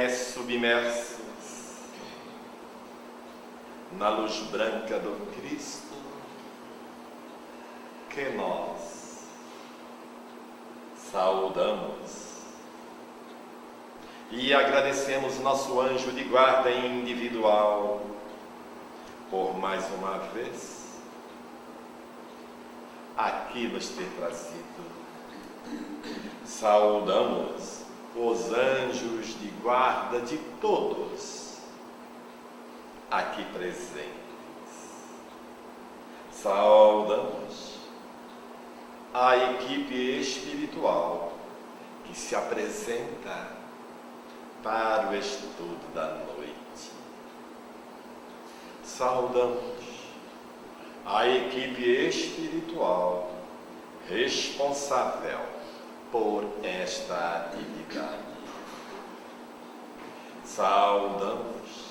pés submersos na luz branca do Cristo, que nós saudamos e agradecemos nosso anjo de guarda individual por mais uma vez aqui nos ter trazido. Saudamos os anjos de guarda de todos aqui presentes. Saudamos a equipe espiritual que se apresenta para o estudo da noite. Saudamos a equipe espiritual responsável por esta atividade. Saudamos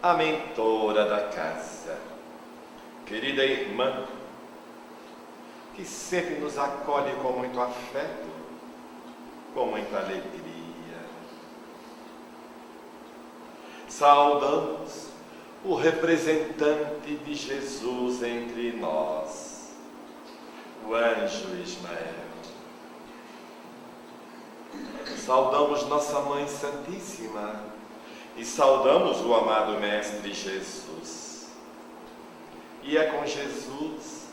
a mentora da casa, querida irmã, que sempre nos acolhe com muito afeto, com muita alegria. Saudamos o representante de Jesus entre nós, o anjo Ismael. Saudamos nossa Mãe Santíssima e saudamos o amado Mestre Jesus. E é com Jesus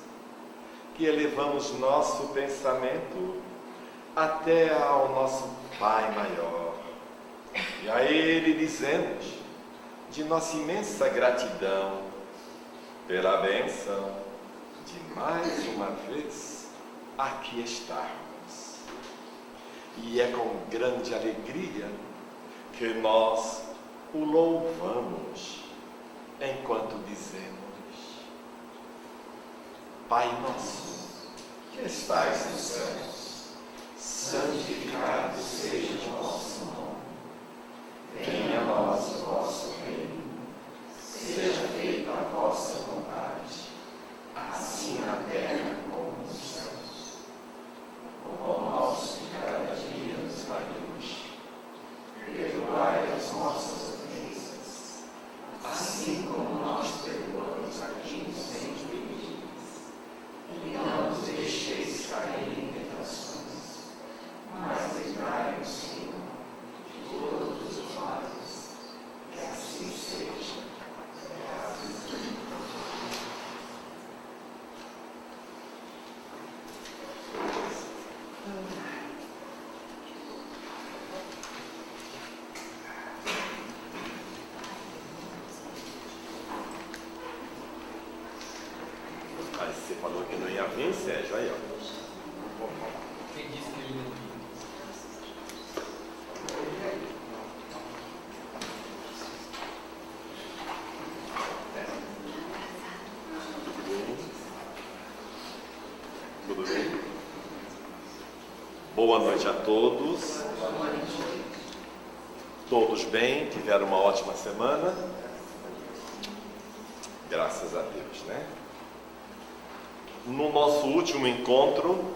que elevamos nosso pensamento até ao nosso Pai maior. E a Ele dizemos de nossa imensa gratidão pela bênção de mais uma vez aqui estarmos. E é com grande alegria que nós o louvamos enquanto dizemos: Pai nosso, que estais nos céus, santificado seja o vosso nome. Venha a nós o vosso reino, seja feita a vossa vontade, assim na terra como nos céus. O pão nosso de cada dia nos dai hoje. Perdoai as nossas ofensas, assim como nós perdoamos a quem nos tem ofendido. E não nos deixeis cair em tentações, mas livrai-nos, Senhor, de todos os males. Que assim seja. Aí você falou que não ia vir, Sérgio, aí ó. Quem disse que ele não vinha? Tudo bem? Boa noite a todos. Todos bem? Tiveram uma ótima semana? Graças a Deus, né? No nosso último encontro,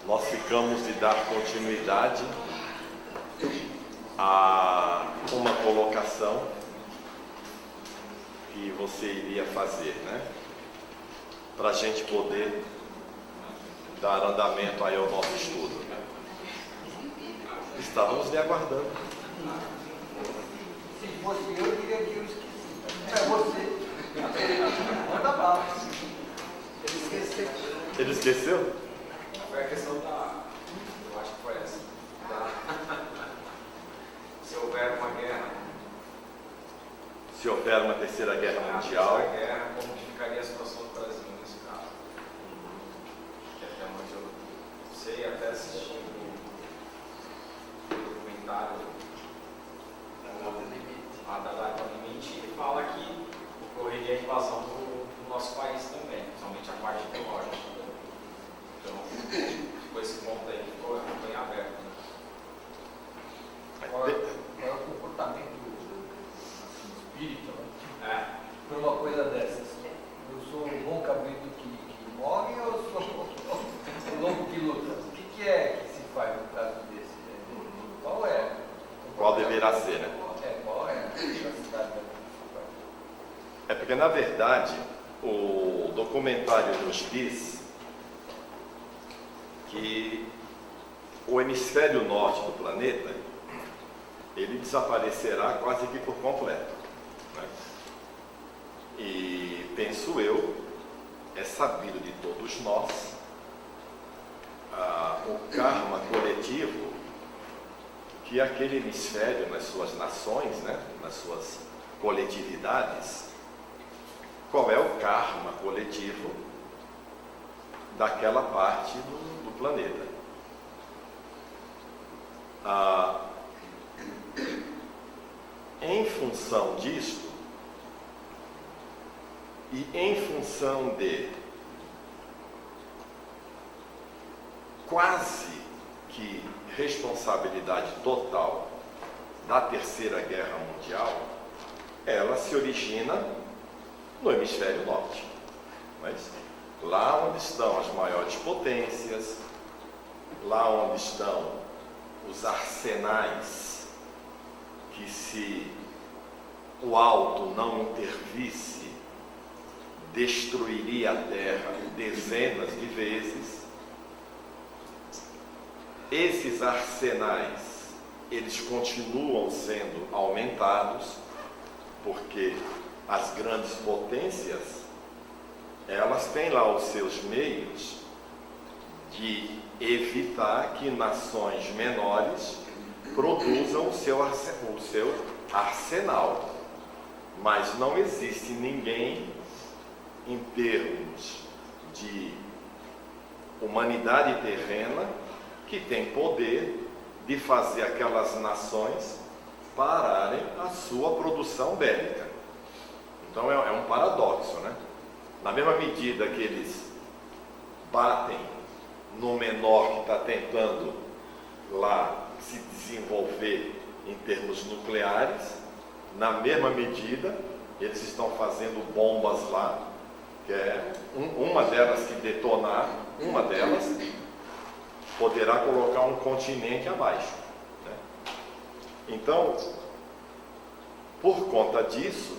nós ficamos de dar continuidade a uma colocação que você iria fazer, né? Para a gente poder dar andamento aí ao nosso estudo. Estávamos lhe aguardando. Se fosse eu diria que eu esqueci. É você. Manda bala. Ele esqueceu. Ele esqueceu? Foi a questão da... Eu acho que foi essa. Se houver uma guerra... Se houver uma terceira guerra mundial... A guerra, como que ficaria a situação do Brasil nesse caso? Que até onde eu sei, até assistindo o documentário A Data Limite, ele fala que ocorreria a invasão do nosso país também, principalmente a parte teológica. Então, ficou esse ponto aí que ficou bem aberto. Né? Qual é o comportamento assim, espírita, né? Por uma coisa dessas? Eu sou um bom cabrito que morre ou eu sou um lobo que luta? O que é que se faz no caso desse? Qual é? poderá ser, né? Qual é a cidade? É porque, na verdade, o documentário nos diz que o hemisfério norte do planeta, ele desaparecerá quase que por completo, né? E, penso eu, é sabido de todos nós, o karma coletivo que aquele hemisfério, nas suas nações, né, nas suas coletividades, qual é o karma coletivo daquela parte do planeta. Em função disto, e em função de quase que responsabilidade total da Terceira Guerra Mundial, ela se origina no hemisfério norte. Mas lá onde estão as maiores potências, lá onde estão os arsenais que, se o alto não intervisse, destruiria a Terra dezenas de vezes. Esses arsenais, eles continuam sendo aumentados, porque as grandes potências, elas têm lá os seus meios de evitar que nações menores produzam o seu arsenal. Mas não existe ninguém, em termos de humanidade terrena, que tem poder de fazer aquelas nações pararem a sua produção bélica. Então é um paradoxo, né? Na mesma medida que eles batem no menor que está tentando lá se desenvolver em termos nucleares, na mesma medida eles estão fazendo bombas lá, que é uma delas que detonar, uma delas poderá colocar um continente abaixo, né? Então, por conta disso,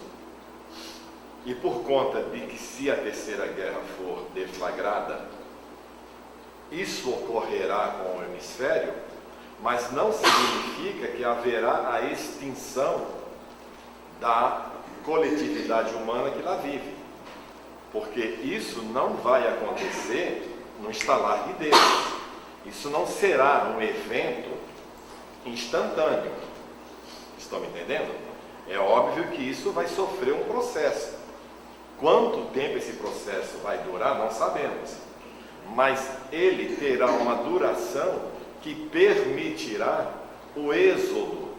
e por conta de que, se a Terceira Guerra for deflagrada, isso ocorrerá com o hemisfério, mas não significa que haverá a extinção da coletividade humana que lá vive, porque isso não vai acontecer no estalar de dedos. Isso não será um evento instantâneo. Estão me entendendo? É óbvio que isso vai sofrer um processo. Quanto tempo esse processo vai durar, não sabemos. Mas ele terá uma duração que permitirá o êxodo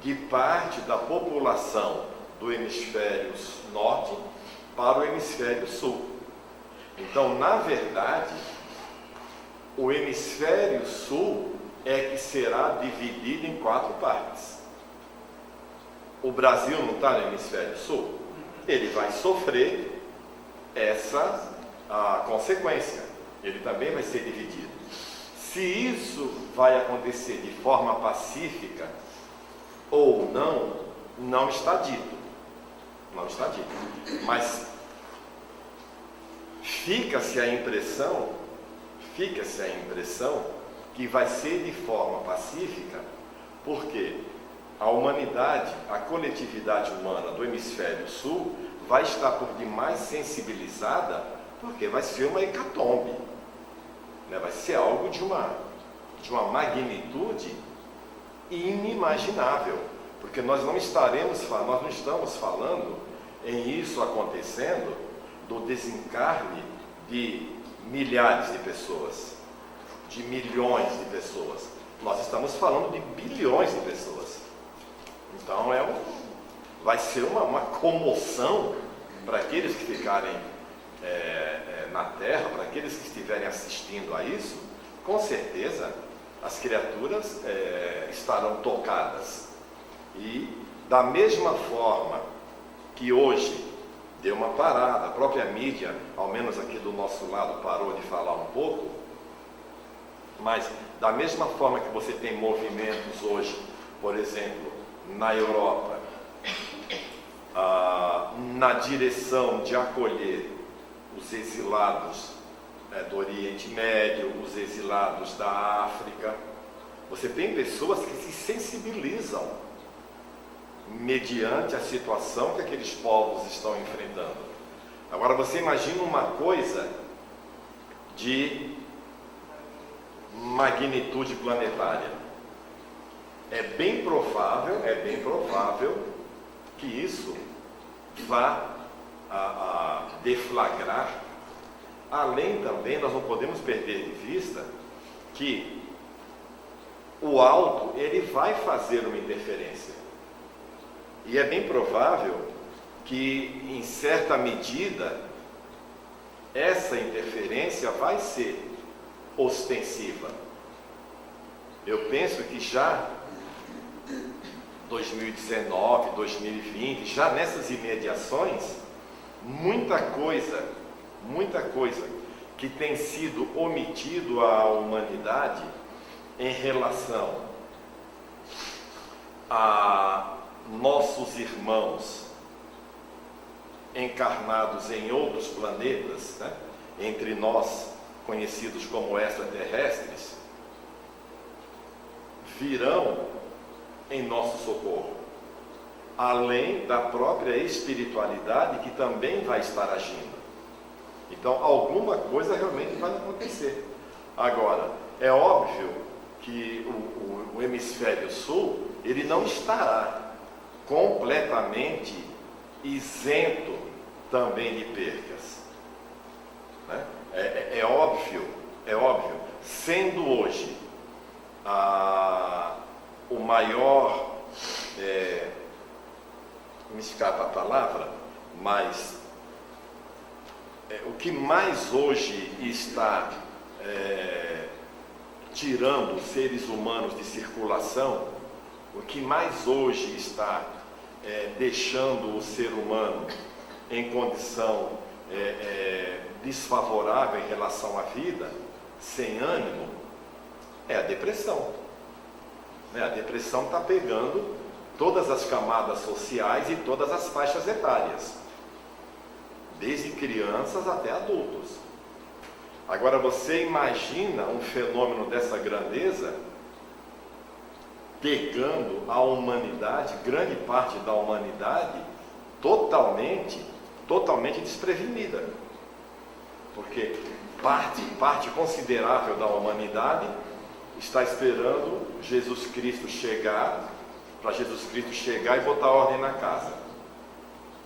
de parte da população do hemisfério norte para o hemisfério sul. Então, na verdade, o hemisfério sul é que será dividido em 4 partes. O Brasil não está no hemisfério sul? Ele vai sofrer essa consequência. Ele também vai ser dividido. Se isso vai acontecer de forma pacífica ou não, não está dito. Não está dito. Mas fica-se a impressão que vai ser de forma pacífica, porque a humanidade, a coletividade humana do hemisfério sul vai estar por demais sensibilizada, porque vai ser uma hecatombe, né? Vai ser algo de uma magnitude inimaginável, porque nós não estamos falando em isso acontecendo do desencarne de milhares de pessoas, de milhões de pessoas. Nós estamos falando de bilhões de pessoas. Então vai ser uma comoção para aqueles que ficarem na Terra, para aqueles que estiverem assistindo a isso. Com certeza as criaturas estarão tocadas. E da mesma forma que hoje deu uma parada, a própria mídia, ao menos aqui do nosso lado, parou de falar um pouco, mas da mesma forma que você tem movimentos hoje por exemplo, na Europa, na direção de acolher os exilados do Oriente Médio, os exilados da África. Você tem pessoas que se sensibilizam mediante a situação que aqueles povos estão enfrentando. Agora você imagina uma coisa de magnitude planetária. É bem provável que isso vá deflagrar. Além também, nós não podemos perder de vista que o alto, ele vai fazer uma interferência. E é bem provável que, em certa medida, essa interferência vai ser ostensiva. Eu penso que já 2019, 2020, já nessas imediações, muita coisa que tem sido omitido à humanidade em relação a nossos irmãos encarnados em outros planetas, né? Entre nós conhecidos como extraterrestres, virão em nosso socorro, além da própria espiritualidade que também vai estar agindo. Então, alguma coisa realmente vai acontecer. Agora, é óbvio que o hemisfério sul, ele não estará completamente isento também de percas, né? É óbvio, sendo hoje o maior, me escapa a palavra, mas o que mais hoje está tirando seres humanos de circulação, o que mais hoje está deixando o ser humano em condição desfavorável em relação à vida, sem ânimo, é a depressão. A depressão está pegando todas as camadas sociais e todas as faixas etárias, desde crianças até adultos. Agora você imagina um fenômeno dessa grandeza pegando a humanidade, grande parte da humanidade, totalmente desprevenida. Porque parte considerável da humanidade está esperando Jesus Cristo chegar, para Jesus Cristo chegar e botar ordem na casa.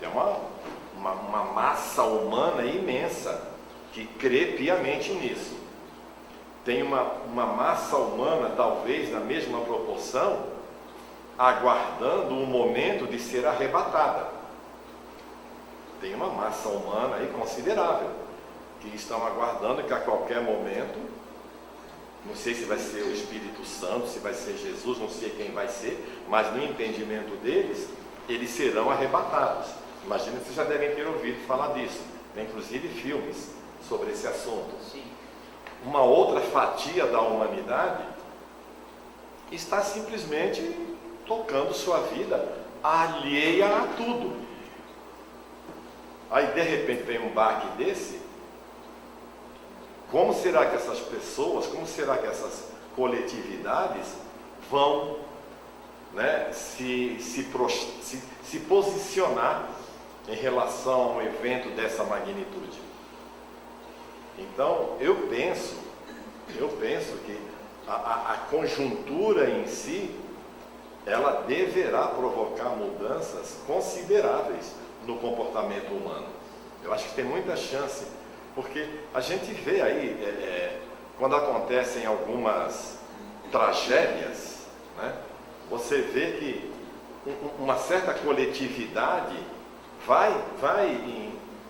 É uma massa humana imensa que crê piamente nisso. Tem uma massa humana, talvez na mesma proporção, aguardando o momento de ser arrebatada. Tem uma massa humana aí considerável, que estão aguardando que a qualquer momento, não sei se vai ser o Espírito Santo, se vai ser Jesus, não sei quem vai ser, mas no entendimento deles, eles serão arrebatados. Imagina que vocês já devem ter ouvido falar disso. Tem inclusive filmes sobre esse assunto. Sim. Uma outra fatia da humanidade está simplesmente tocando sua vida alheia a tudo. Aí de repente vem um baque desse. Como será que essas pessoas, como será que essas coletividades vão, né, se posicionar em relação a um evento dessa magnitude? Então, eu penso que a conjuntura em si, ela deverá provocar mudanças consideráveis no comportamento humano. Eu acho que tem muita chance, porque a gente vê aí, quando acontecem algumas tragédias, né, você vê que uma certa coletividade vai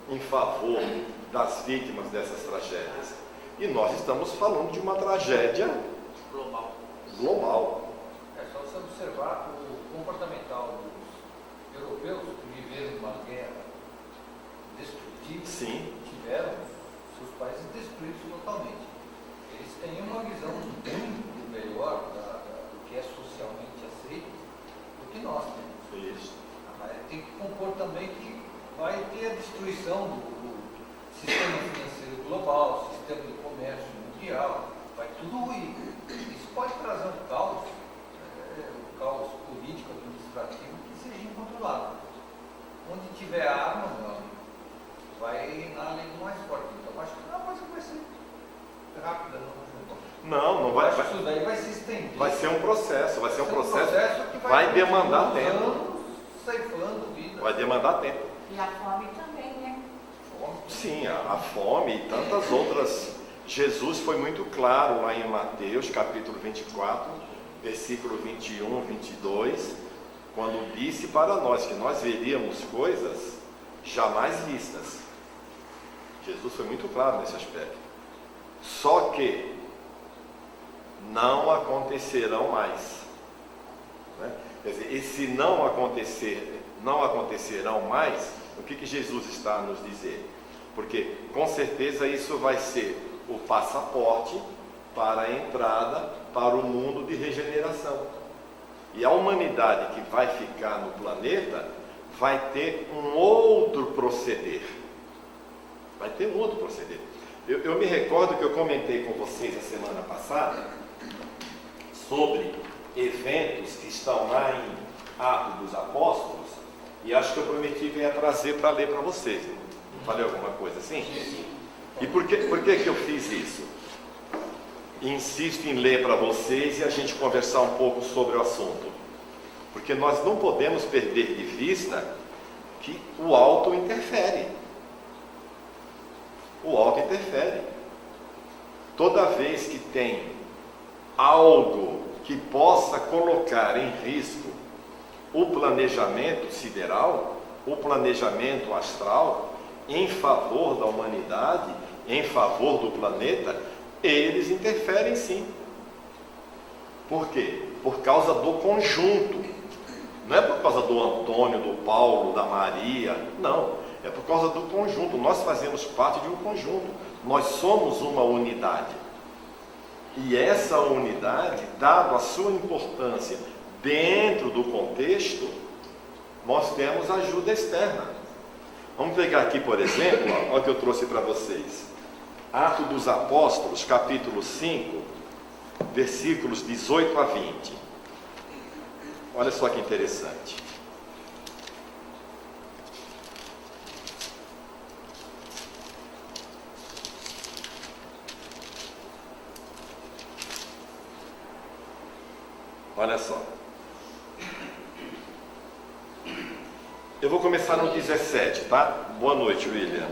em favor das vítimas dessas tragédias. E nós estamos falando de uma tragédia global. É só você observar o comportamental dos europeus que viveram uma guerra destrutiva. Sim. Tiveram seus países destruídos totalmente. Eles têm uma visão muito melhor do que é socialmente aceito Isso. Mas tem que compor também que vai ter a destruição do sistema financeiro global, sistema de comércio mundial, vai tudo ruir. Isso pode trazer um caos político, administrativo, que seja incontrolável. Onde tiver arma, meu amigo, vai na lei do mais forte. Então, acho que não é uma coisa que vai ser rápida, Não vai. Isso daí vai se estender. Vai ser um processo, que vai demandar tempo. Ceifando vida. Vai demandar tempo. E a fome também, né? Sim, a fome e tantas outras. Jesus foi muito claro lá em Mateus, capítulo 24, versículo 21, 22, quando disse para nós que nós veríamos coisas jamais vistas. Jesus foi muito claro nesse aspecto. Só que não acontecerão mais. Né? Quer dizer, e se não acontecerão mais, o que Jesus está a nos dizer? Porque com certeza isso vai ser o passaporte para a entrada para o mundo de regeneração. E a humanidade que vai ficar no planeta vai ter um outro proceder. Vai ter um outro proceder. Eu me recordo que eu comentei com vocês a semana passada sobre eventos que estão lá em Atos dos Apóstolos, e acho que eu prometi vir a trazer para ler para vocês. Não falei alguma coisa assim? E por que que eu fiz isso? Insisto em ler para vocês e a gente conversar um pouco sobre o assunto. Porque nós não podemos perder de vista que o alto interfere. O alto interfere. Toda vez que tem algo que possa colocar em risco o planejamento sideral, o planejamento astral, em favor da humanidade, em favor do planeta, eles interferem sim. Por quê? Por causa do conjunto. Não é por causa do Antônio, do Paulo, da Maria, não. É por causa do conjunto. Nós fazemos parte de um conjunto. Nós somos uma unidade. E essa unidade, dado a sua importância dentro do contexto, nós temos ajuda externa. Vamos pegar aqui, por exemplo, olha o que eu trouxe para vocês. Atos dos Apóstolos, capítulo 5, versículos 18 a 20. Olha só que interessante. Olha só. Eu vou começar no 17, tá? Boa noite, William.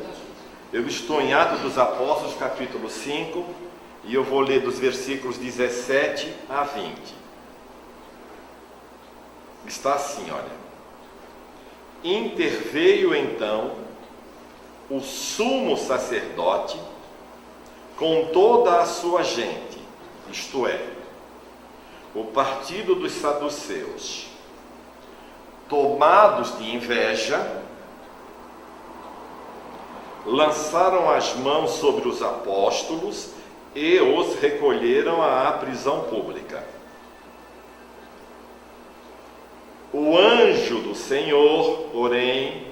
Eu estou em Atos dos Apóstolos, capítulo 5, e eu vou ler dos versículos 17 a 20. Está assim, olha. Interveio então o sumo sacerdote com toda a sua gente, isto é, o partido dos saduceus, tomados de inveja, lançaram as mãos sobre os apóstolos e os recolheram à prisão pública. O anjo do Senhor, porém,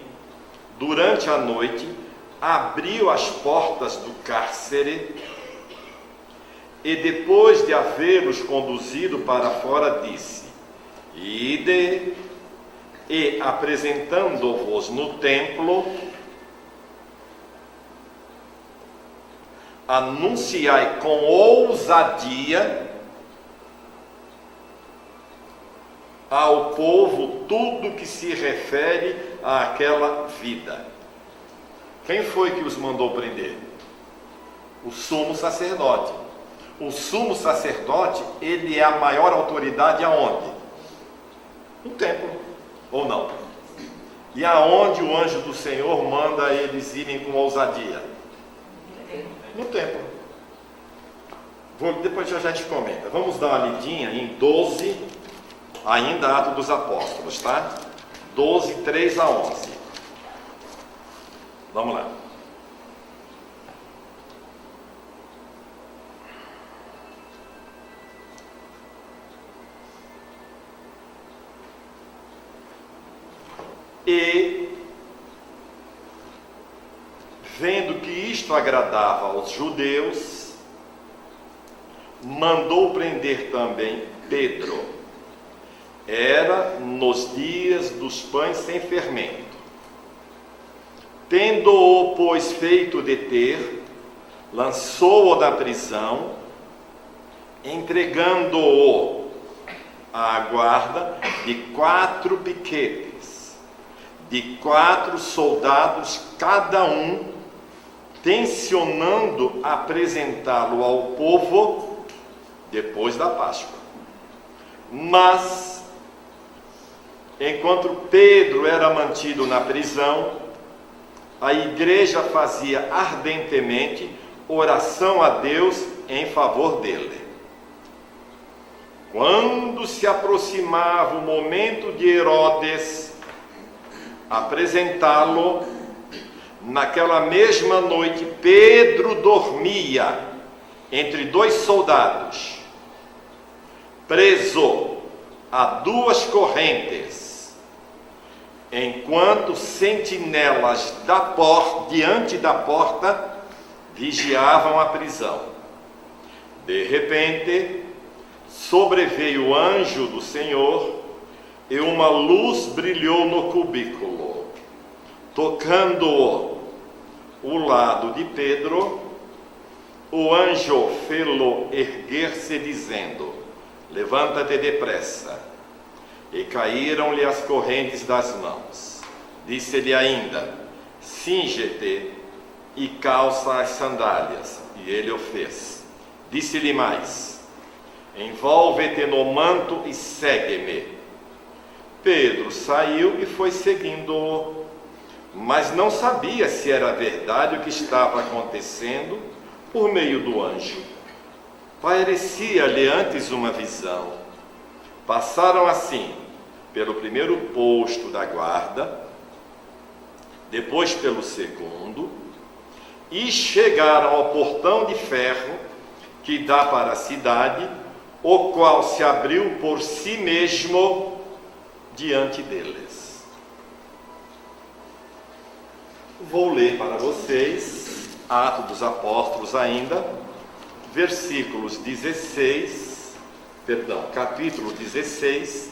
durante a noite, abriu as portas do cárcere e, depois de havê-los conduzido para fora, disse: Ide, e apresentando-vos no templo, anunciai com ousadia ao povo tudo que se refere àquela vida. Quem foi que os mandou prender? O sumo sacerdote. O sumo sacerdote, ele é a maior autoridade aonde? No templo, ou não? E aonde o anjo do Senhor manda eles irem com ousadia? No templo. Depois a gente comenta. Vamos dar uma lidinha em 12, ainda Atos dos Apóstolos, tá? 12, 3 a 11. Vamos lá. E, vendo que isto agradava aos judeus, mandou prender também Pedro. Era nos dias dos pães sem fermento. Tendo-o, pois, feito deter, lançou-o da prisão, entregando-o à guarda de 4 piquetes, de 4 soldados cada um, tencionando apresentá-lo ao povo depois da Páscoa. Mas, enquanto Pedro era mantido na prisão, a igreja fazia ardentemente oração a Deus em favor dele. Quando se aproximava o momento de Herodes apresentá-lo, naquela mesma noite Pedro dormia entre 2 soldados, preso a 2 correntes, enquanto sentinelas diante da porta vigiavam a prisão. De repente, sobreveio o anjo do Senhor e uma luz brilhou no cubículo. Tocando o lado de Pedro, o anjo fê-lo erguer-se, dizendo: levanta-te depressa. E caíram-lhe as correntes das mãos. Disse-lhe ainda: cinge-te e calça as sandálias. E ele o fez. Disse-lhe mais: envolve-te no manto e segue-me. Pedro saiu e foi seguindo-o, mas não sabia se era verdade o que estava acontecendo por meio do anjo. Parecia-lhe antes uma visão. Passaram assim pelo primeiro posto da guarda, depois pelo segundo, e chegaram ao portão de ferro que dá para a cidade, o qual se abriu por si mesmo diante deles. Vou ler para vocês, Atos dos Apóstolos ainda, capítulo 16,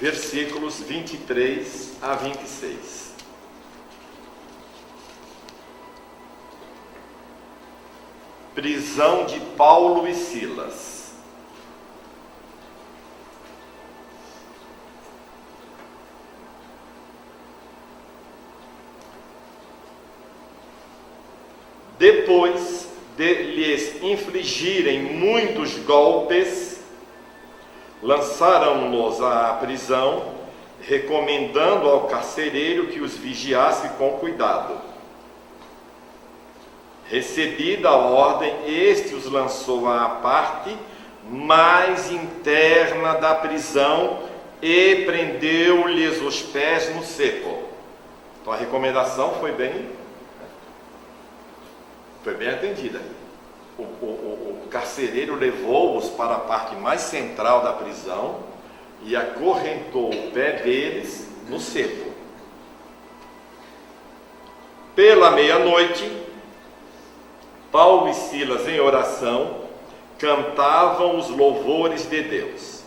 versículos 23 a 26. Prisão de Paulo e Silas. Depois de lhes infligirem muitos golpes, lançaram-nos à prisão, recomendando ao carcereiro que os vigiasse com cuidado. Recebida a ordem, este os lançou à parte mais interna da prisão e prendeu-lhes os pés no cepo. Então a recomendação foi bem atendida. O carcereiro levou-os para a parte mais central da prisão e acorrentou o pé deles no cepo. Pela meia-noite, Paulo e Silas, em oração, cantavam os louvores de Deus,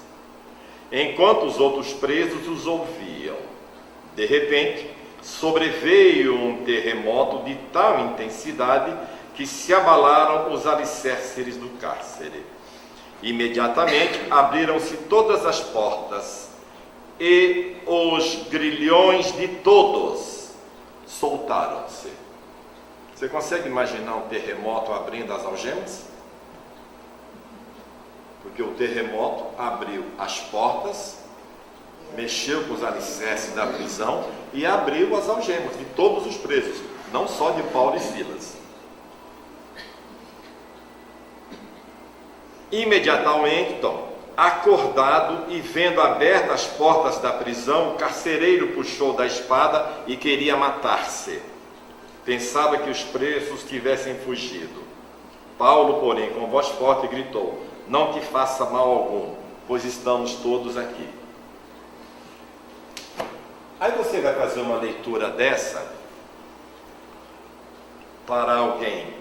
enquanto os outros presos os ouviam. De repente, sobreveio um terremoto de tal intensidade que se abalaram os alicerces do cárcere. Imediatamente abriram-se todas as portas e os grilhões de todos soltaram-se. Você consegue imaginar um terremoto abrindo as algemas? Porque o terremoto abriu as portas, mexeu com os alicerces da prisão e abriu as algemas de todos os presos, não só de Paulo e Silas. Imediatamente, então, acordado e vendo abertas as portas da prisão, o carcereiro puxou da espada e queria matar-se. Pensava que os presos tivessem fugido. Paulo, porém, com voz forte gritou: não te faça mal algum, pois estamos todos aqui. Aí você vai fazer uma leitura dessa para alguém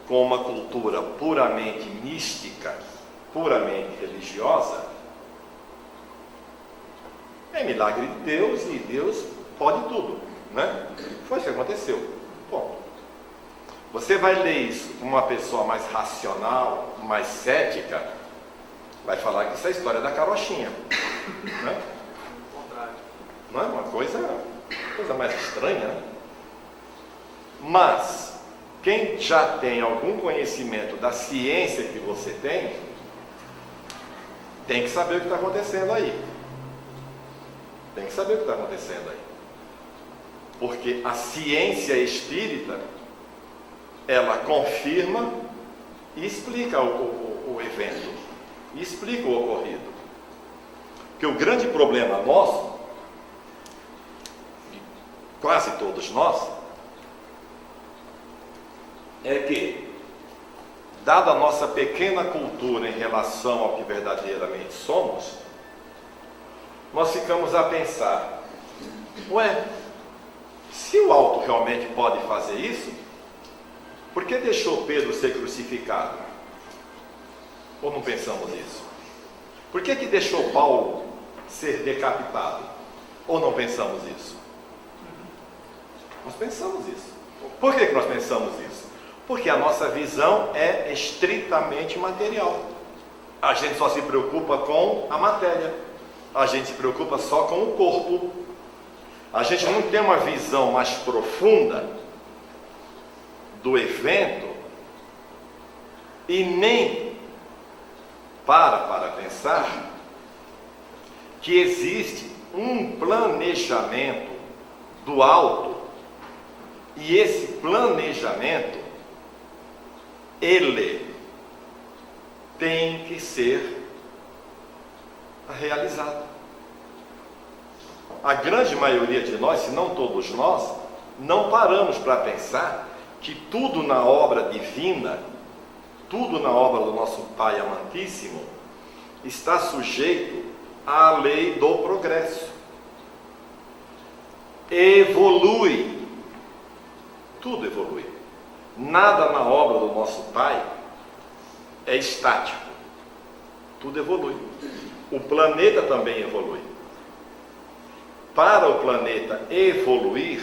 com uma cultura puramente mística, puramente religiosa, é milagre de Deus e Deus pode tudo, né? Foi isso que aconteceu. Bom, você vai ler isso com uma pessoa mais racional, mais cética, vai falar que isso é a história da carochinha, né? Não é uma coisa mais estranha, né? Mas quem já tem algum conhecimento da ciência que você tem que saber o que está acontecendo aí. Tem que saber o que está acontecendo aí. Porque a ciência espírita, ela confirma e explica o evento, e explica o ocorrido. Porque o grande problema nosso, quase todos nós, é que, dada a nossa pequena cultura em relação ao que verdadeiramente somos, nós ficamos a pensar, ué, se o alto realmente pode fazer isso, por que deixou Pedro ser crucificado? Ou não pensamos isso? Por que deixou Paulo ser decapitado? Ou não pensamos isso? Nós pensamos isso. Por que nós pensamos isso? Porque a nossa visão é estritamente material. A gente só se preocupa com a matéria. A gente se preocupa só com o corpo. A gente não tem uma visão mais profunda do evento e nem para pensar que existe um planejamento do alto, e esse planejamento ele tem que ser realizado. A grande maioria de nós, se não todos nós, não paramos para pensar que tudo na obra divina, tudo na obra do nosso Pai amantíssimo, está sujeito à lei do progresso. Evolui, tudo evolui. Nada na obra do nosso Pai é estático, tudo evolui. O planeta também evolui. Para o planeta evoluir,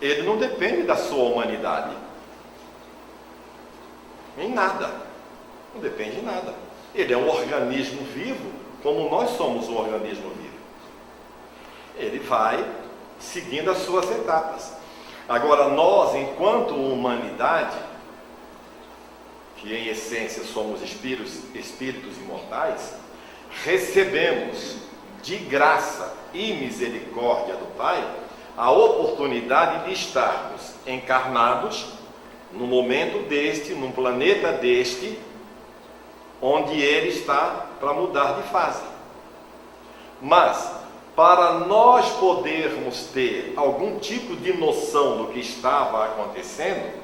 ele não depende da sua humanidade, em nada, não depende de nada. Ele é um organismo vivo, como nós somos um organismo vivo. Ele vai seguindo as suas etapas. Agora nós, enquanto humanidade, que em essência somos espíritos imortais, recebemos de graça e misericórdia do Pai a oportunidade de estarmos encarnados num momento deste, num planeta deste, onde ele está para mudar de fase. Mas, para nós podermos ter algum tipo de noção do que estava acontecendo,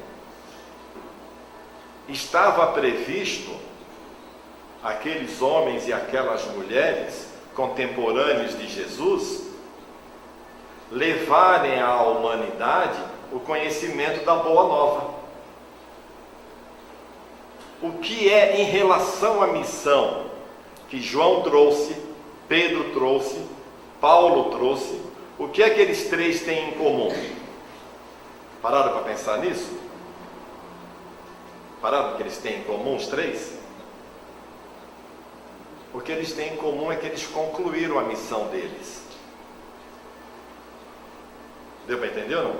estava previsto aqueles homens e aquelas mulheres contemporâneos de Jesus levarem à humanidade o conhecimento da Boa Nova. O que é em relação à missão que João trouxe, Pedro trouxe, Paulo trouxe, o que é que eles três têm em comum? Pararam para pensar nisso? Pararam que eles têm em comum os três? O que eles têm em comum é que eles concluíram a missão deles. Deu para entender ou não?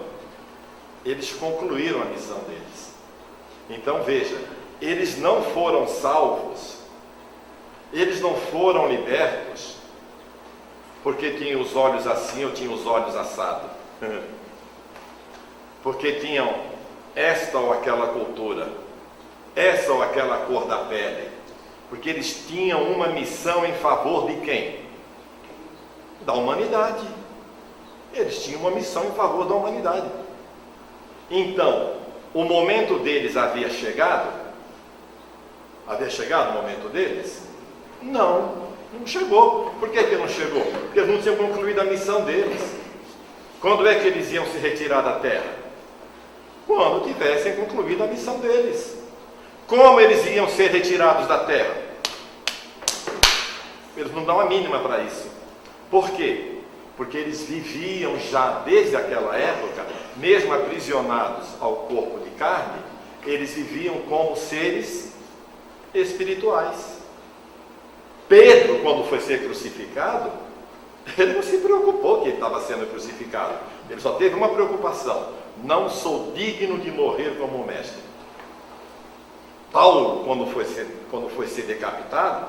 Eles concluíram a missão deles. Então veja, eles não foram salvos, eles não foram libertos, porque tinham os olhos assim ou tinham os olhos assados. Porque tinham esta ou aquela cultura, essa ou aquela cor da pele. Porque eles tinham uma missão em favor de quem? Da humanidade. Eles tinham uma missão em favor da humanidade. Então, o momento deles havia chegado? Havia chegado o momento deles? Não. Não chegou. Por que não chegou? Porque eles não tinham concluído a missão deles. Quando é que eles iam se retirar da terra? Quando tivessem concluído a missão deles. Como eles iam ser retirados da terra? Eles não dão a mínima para isso. Por quê? Porque eles viviam já desde aquela época, mesmo aprisionados ao corpo de carne, eles viviam como seres espirituais. Pedro, quando foi ser crucificado, ele não se preocupou que ele estava sendo crucificado. Ele só teve uma preocupação: não sou digno de morrer como mestre. Paulo, quando foi ser decapitado,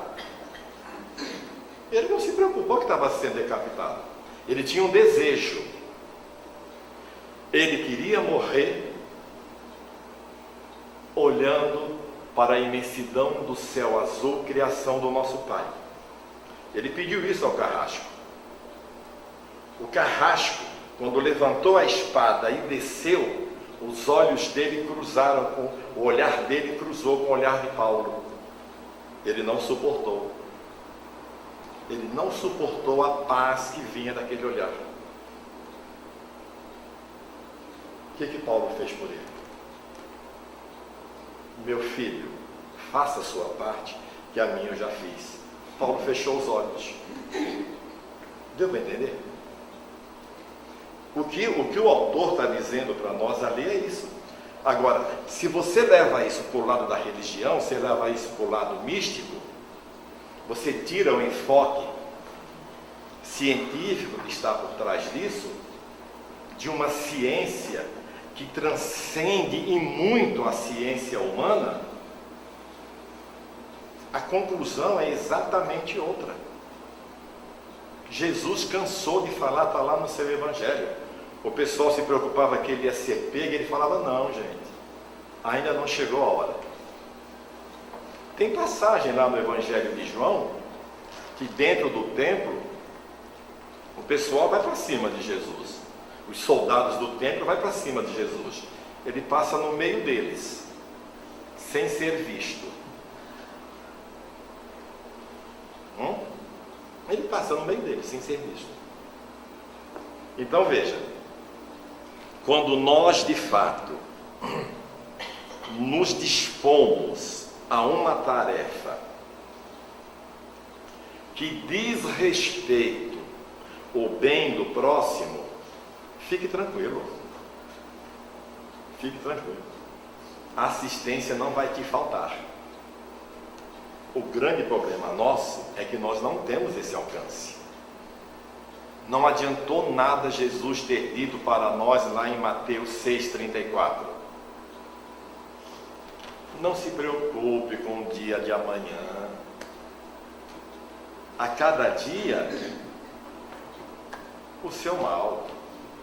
ele não se preocupou que estava sendo decapitado. Ele tinha um desejo. Ele queria morrer olhando para a imensidão do céu azul, criação do nosso Pai. Ele pediu isso ao carrasco. O carrasco, quando levantou a espada e desceu, os olhos dele cruzaram o olhar dele cruzou com o olhar de Paulo. Ele não suportou. Ele não suportou a paz que vinha daquele olhar. O que Paulo fez por ele? Meu filho, faça a sua parte, que a minha eu já fiz. Paulo fechou os olhos. Deu para entender? O que o autor está dizendo para nós ali é isso. Agora, se você leva isso para o lado da religião, você leva isso para o lado místico, você tira o enfoque científico que está por trás disso, de uma ciência que transcende em muito a ciência humana, a conclusão é exatamente outra. Jesus cansou de falar, está lá no seu evangelho. O pessoal se preocupava que ele ia ser pego, e ele falava: não, gente, ainda não chegou a hora. Tem passagem lá no evangelho de João, que dentro do templo, o pessoal vai para cima de Jesus. Os soldados do templo vão para cima de Jesus. Ele passa no meio deles, sem ser visto. Ele passa no meio deles, sem ser visto. Então veja, quando nós de fato nos dispomos a uma tarefa que diz respeito ao bem do próximo, fique tranquilo. Fique tranquilo. A assistência não vai te faltar. O grande problema nosso é que nós não temos esse alcance. Não adiantou nada Jesus ter dito para nós lá em Mateus 6,34: não se preocupe com o dia de amanhã. A cada dia o seu mal.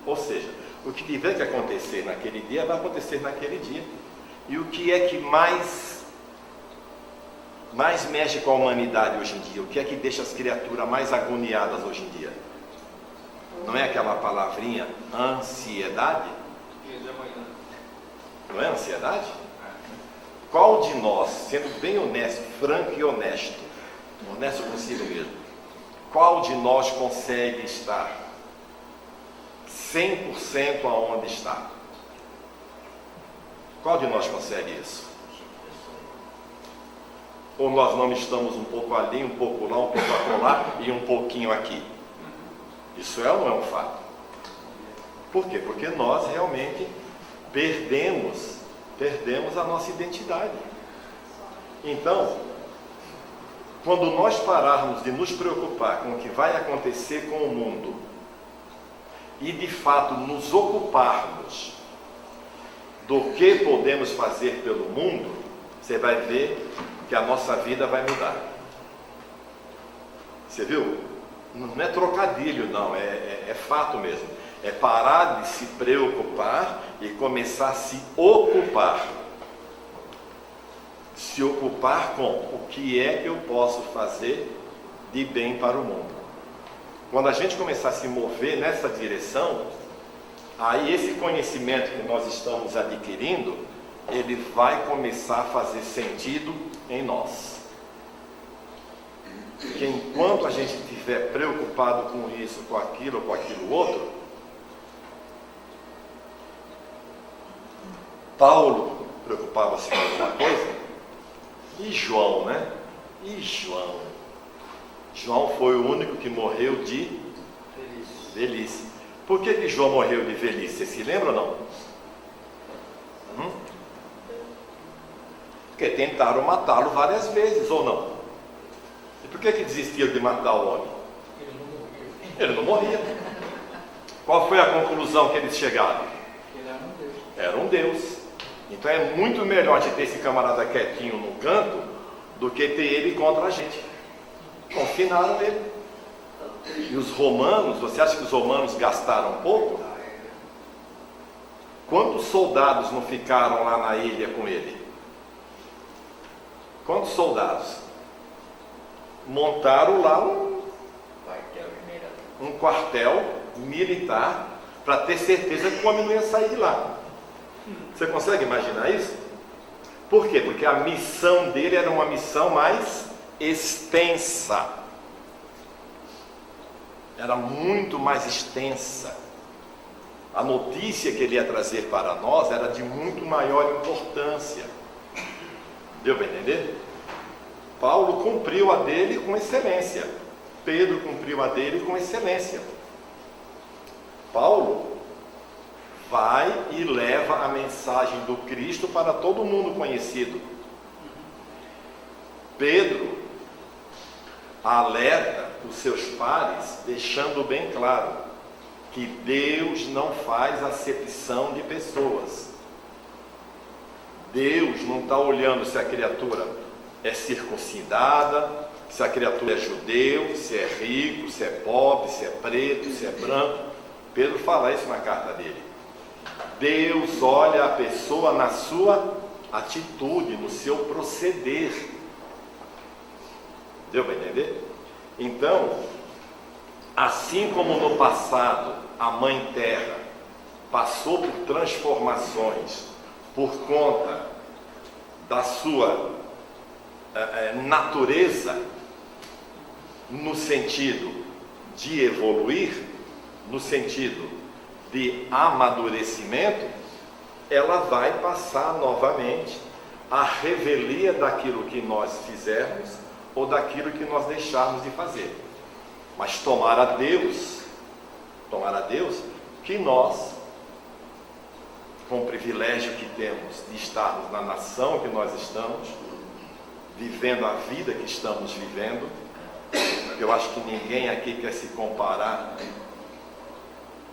Ou seja, o que tiver que acontecer naquele dia, vai acontecer naquele dia. E o que é que mais mexe com a humanidade hoje em dia? O que é que deixa as criaturas mais agoniadas hoje em dia? Não é aquela palavrinha ansiedade? Não é ansiedade? Qual de nós, sendo bem honesto, franco e honesto consigo mesmo, qual de nós consegue estar 100% aonde está? Qual de nós consegue isso? Ou nós não estamos um pouco ali, um pouco lá, um pouco acolá e um pouquinho aqui? Isso é ou não é um fato? Por quê? Porque nós realmente perdemos a nossa identidade. Então, quando nós pararmos de nos preocupar com o que vai acontecer com o mundo e de fato nos ocuparmos do que podemos fazer pelo mundo, você vai ver que a nossa vida vai mudar. Você viu? Não é trocadilho, não, é fato mesmo. É parar de se preocupar e começar a se ocupar. Se ocupar com o que é que eu posso fazer de bem para o mundo. Quando a gente começar a se mover nessa direção, aí esse conhecimento que nós estamos adquirindo, ele vai começar a fazer sentido em nós. que enquanto a gente estiver preocupado com isso, com aquilo outro, Paulo preocupava-se com alguma coisa, e João, né? E João foi o único que morreu de velhice. Por que João morreu de velhice? Você se lembra ou não? Porque tentaram matá-lo várias vezes, ou não? E por que desistiram de matar o homem? Ele não morria. Qual foi a conclusão que eles chegaram? Era um Deus. Então é muito melhor a gente ter esse camarada quietinho no canto do que ter ele contra a gente. Confinaram ele. E os romanos, você acha que os romanos gastaram pouco? Quantos soldados não ficaram lá na ilha com ele? Quantos soldados? Montaram lá um quartel militar para ter certeza que o homem não ia sair de lá. Você consegue imaginar isso? Por quê? Porque a missão dele era uma missão mais extensa. Era muito mais extensa. A notícia que ele ia trazer para nós era de muito maior importância. Deu para entender? Paulo cumpriu a dele com excelência. Pedro cumpriu a dele com excelência. Paulo vai e leva a mensagem do Cristo para todo mundo conhecido. Pedro alerta os seus pares, deixando bem claro que Deus não faz acepção de pessoas. Deus não está olhando se a criatura é circuncidada, se a criatura é judeu, se é rico, se é pobre, se é preto, se é branco. Pedro fala isso na carta dele. Deus olha a pessoa na sua atitude, no seu proceder. Deu para entender? Então, assim como no passado a Mãe Terra passou por transformações por conta da sua natureza, no sentido de evoluir, no sentido de amadurecimento, ela vai passar novamente a revelia daquilo que nós fizermos ou daquilo que nós deixarmos de fazer. Mas tomara a Deus que nós, com o privilégio que temos de estarmos na nação que nós estamos, vivendo a vida que estamos vivendo, eu acho que ninguém aqui quer se comparar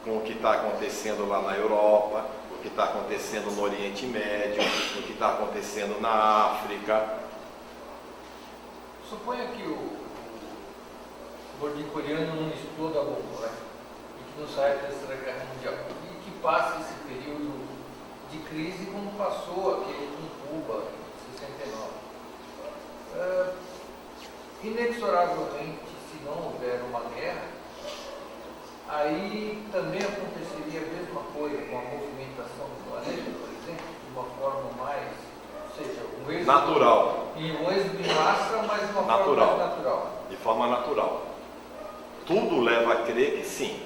com o que está acontecendo lá na Europa, o que está acontecendo no Oriente Médio, o que está acontecendo na África. Suponha que o nordcoreano não exploda a bomba, né? E que não saia da Terceira Guerra Mundial. E que passe esse período de crise como passou aquele com Cuba em 69. Inexoravelmente, se não houver uma guerra, aí também aconteceria a mesma coisa com a movimentação do planeta, por exemplo, de uma forma mais, ou seja, um êxodo Natural. E um êxodo de massa, mas de uma Natural. forma mais natural. De forma natural. Tudo leva a crer que sim.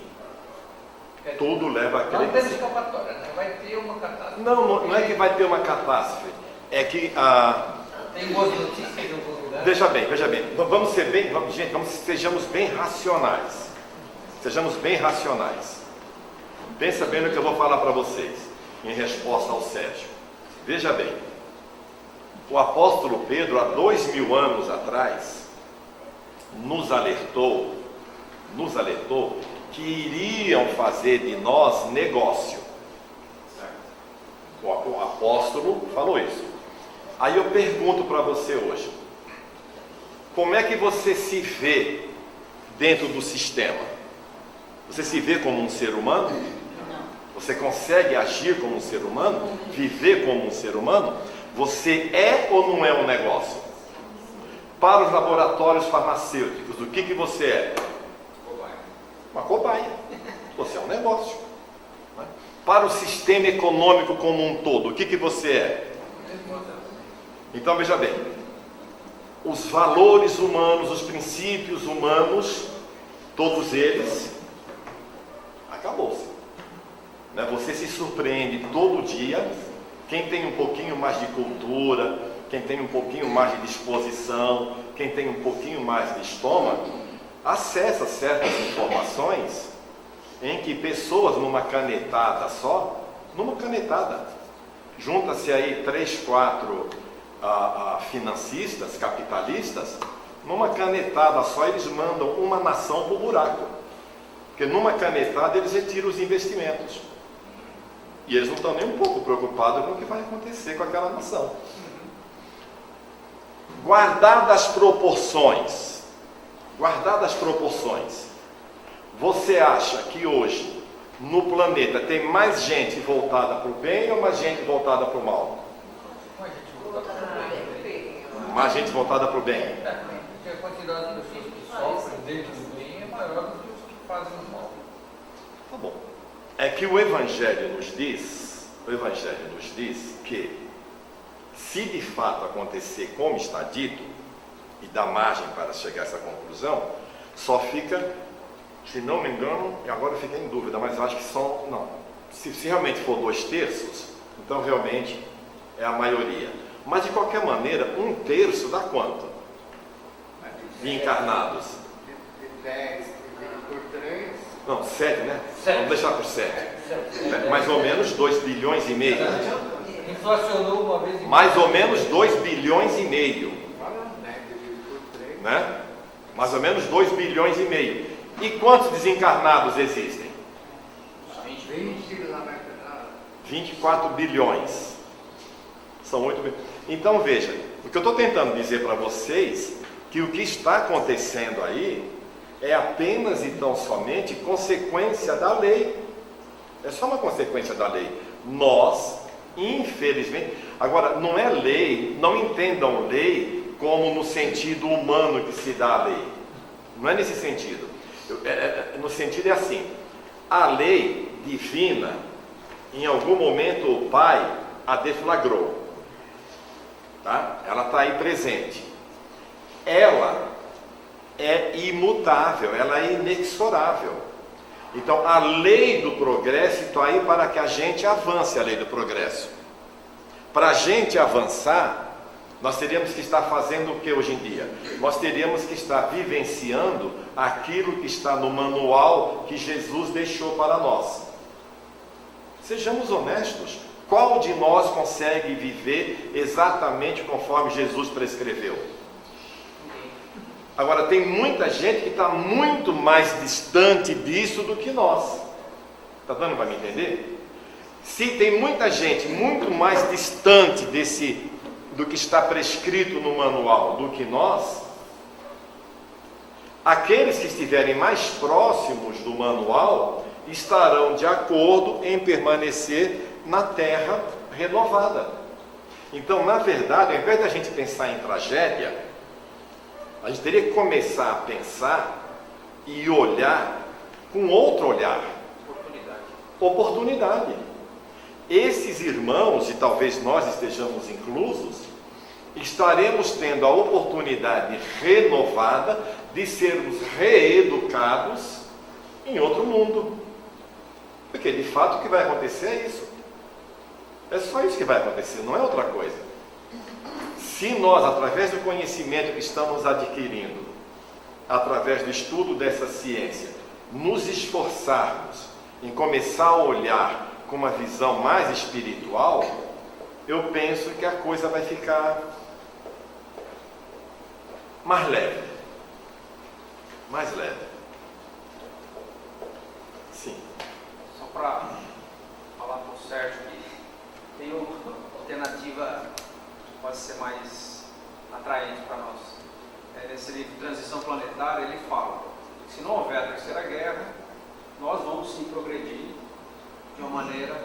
Tudo leva a crer Não que tem sim. escapatória, né? Vai ter uma catástrofe. Não é que vai ter uma catástrofe. É que Tem boas notícias em alguns lugares. Veja bem. Sejamos bem racionais. Sejamos bem racionais. Pensa bem no que eu vou falar para vocês, em resposta ao Sérgio. Veja bem, o apóstolo Pedro, há 2000 anos atrás, nos alertou que iriam fazer de nós negócio. O apóstolo falou isso. Aí eu pergunto para você hoje, como é que você se vê dentro do sistema? Você se vê como um ser humano? Você consegue agir como um ser humano? Viver como um ser humano? Você é ou não é um negócio? Para os laboratórios farmacêuticos, o que você é? Uma cobaia. Você é um negócio. Para o sistema econômico como um todo, o que você é? Então veja bem, os valores humanos, os princípios humanos, todos eles, acabou-se. Né? Você se surpreende todo dia. Quem tem um pouquinho mais de cultura, quem tem um pouquinho mais de disposição, quem tem um pouquinho mais de estômago, acessa certas informações em que pessoas numa canetada só, junta-se aí 3, 4 financistas, capitalistas, numa canetada só eles mandam uma nação para o buraco. Porque numa canetada eles retiram os investimentos. E eles não estão nem um pouco preocupados com o que vai acontecer com aquela nação. Guardadas as proporções, você acha que hoje no planeta tem mais gente voltada para o bem ou mais gente voltada para o mal? Mais gente voltada para o bem. Porque a quantidade de pessoas que sofrem dentro do bem é maior do que os que fazem o mal. Tá bom. É que o Evangelho nos diz que se de fato acontecer como está dito, e dá margem para chegar a essa conclusão, só fica, se não me engano, e agora eu fiquei em dúvida, mas acho que são, não, se realmente for 2/3, então realmente é a maioria. Mas de qualquer maneira, 1/3 dá quanto? De encarnados? De 10 dividido por 3. Não, 7, né? 7. Vamos deixar por 7. Mais ou menos 2,5 bilhões. Inflacionou uma vez. Mais ou menos 2,5 bilhões. Dividido por 3. Né? Mais ou menos 2,5 bilhões. E quantos desencarnados existem? 20 lá vai pegar. 24 bilhões. São 8 bilhões. Então veja, o que eu estou tentando dizer para vocês, que o que está acontecendo aí é apenas e tão somente consequência da lei. É só uma consequência da lei. Nós, infelizmente, agora não é lei, não entendam lei como no sentido humano que se dá a lei. Não é nesse sentido. No sentido é assim, a lei divina, em algum momento o Pai a deflagrou. Tá? Ela está aí presente. Ela é imutável, ela é inexorável. Então a lei do progresso está aí para que a gente avance a lei do progresso. Para a gente avançar, nós teríamos que estar fazendo o que hoje em dia? Nós teríamos que estar vivenciando aquilo que está no manual que Jesus deixou para nós. Sejamos honestos. Qual de nós consegue viver exatamente conforme Jesus prescreveu? Agora, tem muita gente que está muito mais distante disso do que nós. Está dando para me entender? Se tem muita gente muito mais distante do que está prescrito no manual do que nós, aqueles que estiverem mais próximos do manual estarão de acordo em permanecer na terra renovada. Então, na verdade, ao invés da gente pensar em tragédia, a gente teria que começar a pensar e olhar com outro olhar. Oportunidade. Esses irmãos, e talvez nós estejamos inclusos, estaremos tendo a oportunidade renovada de sermos reeducados em outro mundo. Porque de fato o que vai acontecer é isso. É só isso que vai acontecer, não é outra coisa. Se nós, através do conhecimento que estamos adquirindo, através do estudo dessa ciência, nos esforçarmos em começar a olhar com uma visão mais espiritual, eu penso que a coisa vai ficar mais leve. Mais leve. Sim. Só para falar com o Sérgio que tem uma alternativa que pode ser mais atraente para nós. Nesse livro Transição Planetária, ele fala que se não houver a terceira guerra, nós vamos sim progredir de uma maneira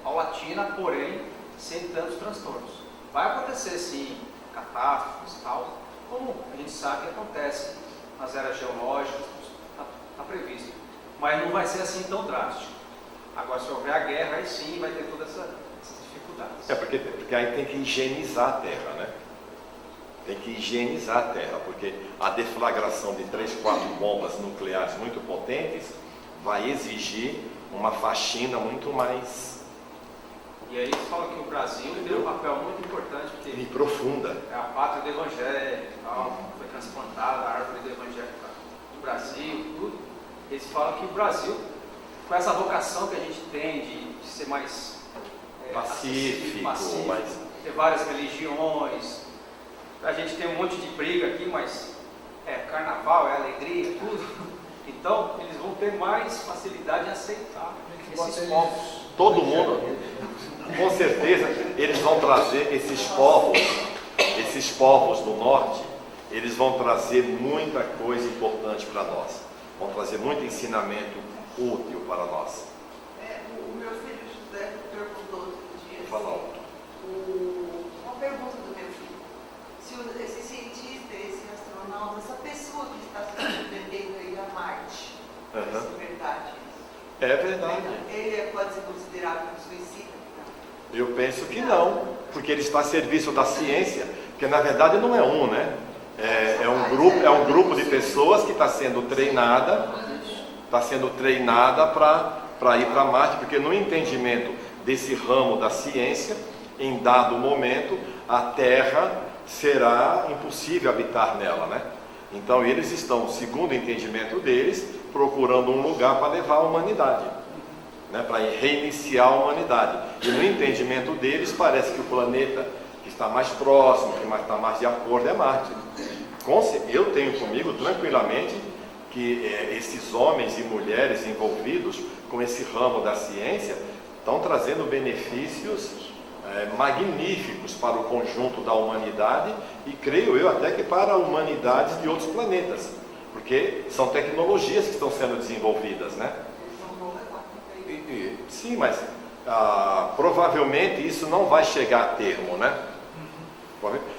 paulatina, porém sem tantos transtornos. Vai acontecer sim catástrofes e tal, como a gente sabe que acontece nas eras geológicas, está previsto. Mas não vai ser assim tão drástico. Agora, se houver a guerra, aí sim vai ter todas essas dificuldades. Porque aí tem que higienizar a terra, né? tem que higienizar a Terra, porque a deflagração de 3, 4 bombas nucleares muito potentes vai exigir uma faxina muito mais E aí eles falam que o Brasil tem um papel muito importante, porque e profunda. é a pátria do Evangelho e tal, foi transplantada a árvore do Evangelho no Brasil, tudo. Eles falam que o Brasil, com essa vocação que a gente tem de ser mais Pacífico, pacífico, mas ter várias religiões, a gente tem um monte de briga aqui, mas é carnaval, é alegria, tudo. Então, eles vão ter mais facilidade em aceitar esses povos. todo mundo, com certeza, eles vão trazer esses povos do norte, eles vão trazer muita coisa importante para nós, vão trazer muito ensinamento útil para nós. O meu filho José perguntou outro dia. Vou falar alto. Uma pergunta do meu filho. Se esse cientista, esse astronauta, essa pessoa que está se pretendendo ir a Marte, isso é verdade? É verdade. Ele pode ser considerado um suicida? Eu penso que não, porque ele está a serviço da ciência, porque na verdade não é um, né? É um grupo de pessoas que está sendo treinada para ir para Marte, porque no entendimento desse ramo da ciência, em dado momento, a Terra será impossível habitar nela, né? Então eles estão, segundo o entendimento deles, procurando um lugar para levar a humanidade, né? Para reiniciar a humanidade. E no entendimento deles, parece que o planeta que está mais próximo, que está mais de acordo, é Marte. Eu tenho comigo tranquilamente que esses homens e mulheres envolvidos com esse ramo da ciência estão trazendo benefícios magníficos para o conjunto da humanidade e creio eu até que para humanidades de outros planetas, porque são tecnologias que estão sendo desenvolvidas, né? Sim, mas provavelmente isso não vai chegar a termo, né?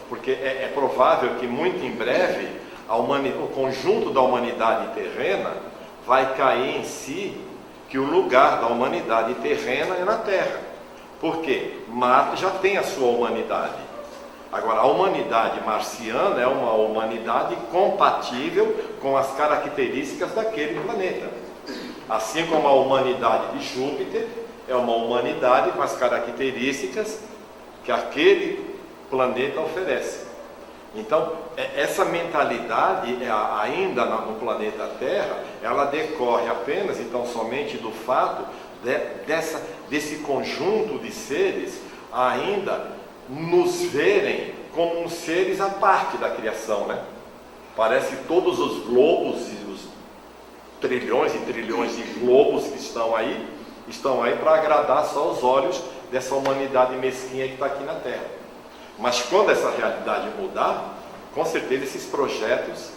Porque é provável que muito em breve o conjunto da humanidade terrena vai cair em si que o lugar da humanidade terrena é na Terra. Por quê? Marte já tem a sua humanidade. Agora, a humanidade marciana é uma humanidade compatível com as características daquele planeta. Assim como a humanidade de Júpiter é uma humanidade com as características que aquele planeta oferece. Então, essa mentalidade ainda no planeta Terra, ela decorre apenas, então, somente do fato desse conjunto de seres ainda nos verem como uns seres à parte da criação, né? Parece que todos os globos e os trilhões e trilhões de globos que estão aí para agradar só os olhos dessa humanidade mesquinha que está aqui na Terra. Mas quando essa realidade mudar, com certeza esses projetos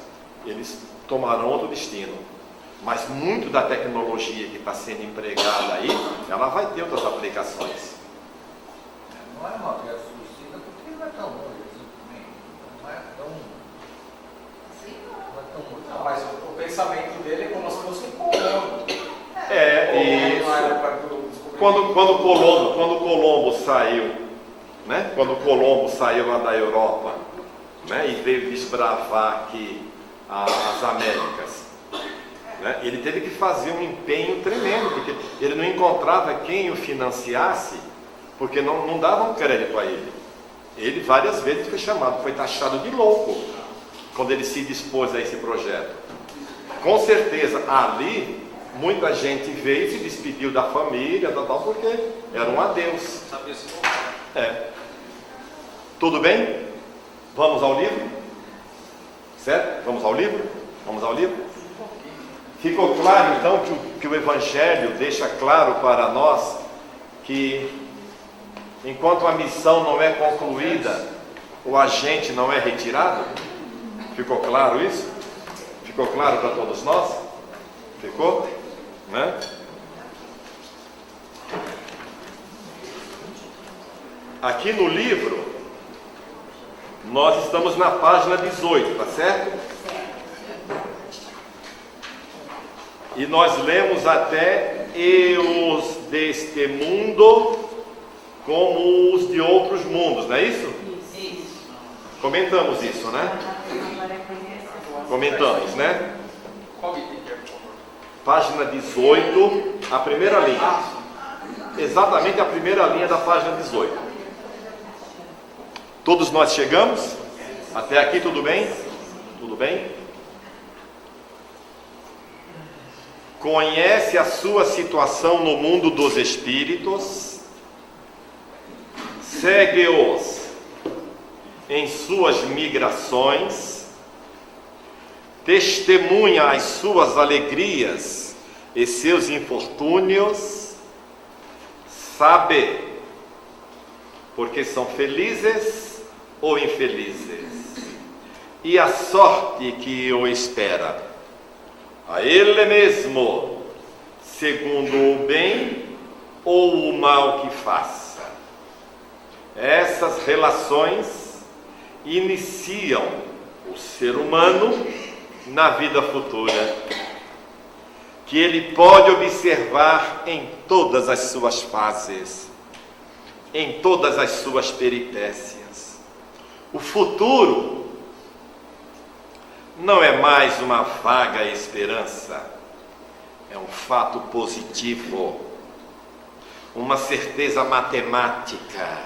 eles tomarão outro destino. Mas muito da tecnologia que está sendo empregada aí, ela vai ter outras aplicações. Não é uma guerra suicida porque não é tão longe assim também. Não é tão. Assim Não é tão muito. Não, mas o pensamento dele é como se fosse um Colombo. Isso. Quando Colombo saiu, né? Quando Colombo saiu lá da Europa, né? E veio desbravar aqui as Américas, né? Ele teve que fazer um empenho tremendo, porque ele não encontrava quem o financiasse, porque não davam crédito a ele. Ele várias vezes foi chamado, foi taxado de louco quando ele se dispôs a esse projeto. Com certeza ali muita gente veio e se despediu da família, porque era um adeus. Sabia se voltar. Tudo bem? Vamos ao livro? Certo? Vamos ao livro? Vamos ao livro? Ficou claro então que o Evangelho deixa claro para nós que enquanto a missão não é concluída, o agente não é retirado? Ficou claro isso? Ficou claro para todos nós? Ficou? Né? Aqui no livro, nós estamos na página 18, tá certo? E nós lemos até "e os deste mundo como os de outros mundos", não é isso? Isso. Comentamos isso, né? Comentamos, né? Qual item que é, por favor? Página 18, a primeira linha. Exatamente a primeira linha da página 18. Todos nós chegamos? Até aqui tudo bem? Tudo bem? Conhece a sua situação no mundo dos espíritos, segue-os em suas migrações, testemunha as suas alegrias e seus infortúnios, sabe porque são felizes ou infelizes, e a sorte que o espera. A ele mesmo, segundo o bem ou o mal que faça. Essas relações iniciam o ser humano na vida futura, que ele pode observar em todas as suas fases, em todas as suas peripécias. O futuro não é mais uma vaga esperança, é um fato positivo, uma certeza matemática.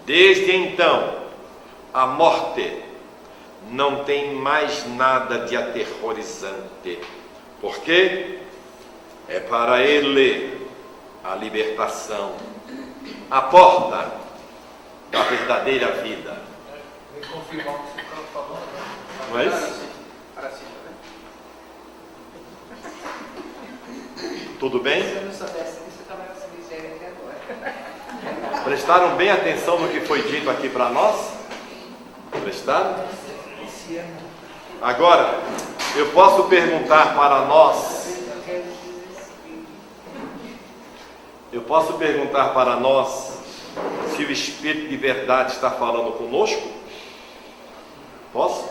Desde então, a morte não tem mais nada de aterrorizante, porque é para ele a libertação, a porta da verdadeira vida. Vem confirmar o que você estava falando, né? Não é isso? Tudo bem? Se eu não soubesse disso, eu estava nessa miséria até agora. Prestaram bem atenção no que foi dito aqui para nós? Prestaram? Agora, eu posso perguntar para nós, se o Espírito de verdade está falando conosco? Posso?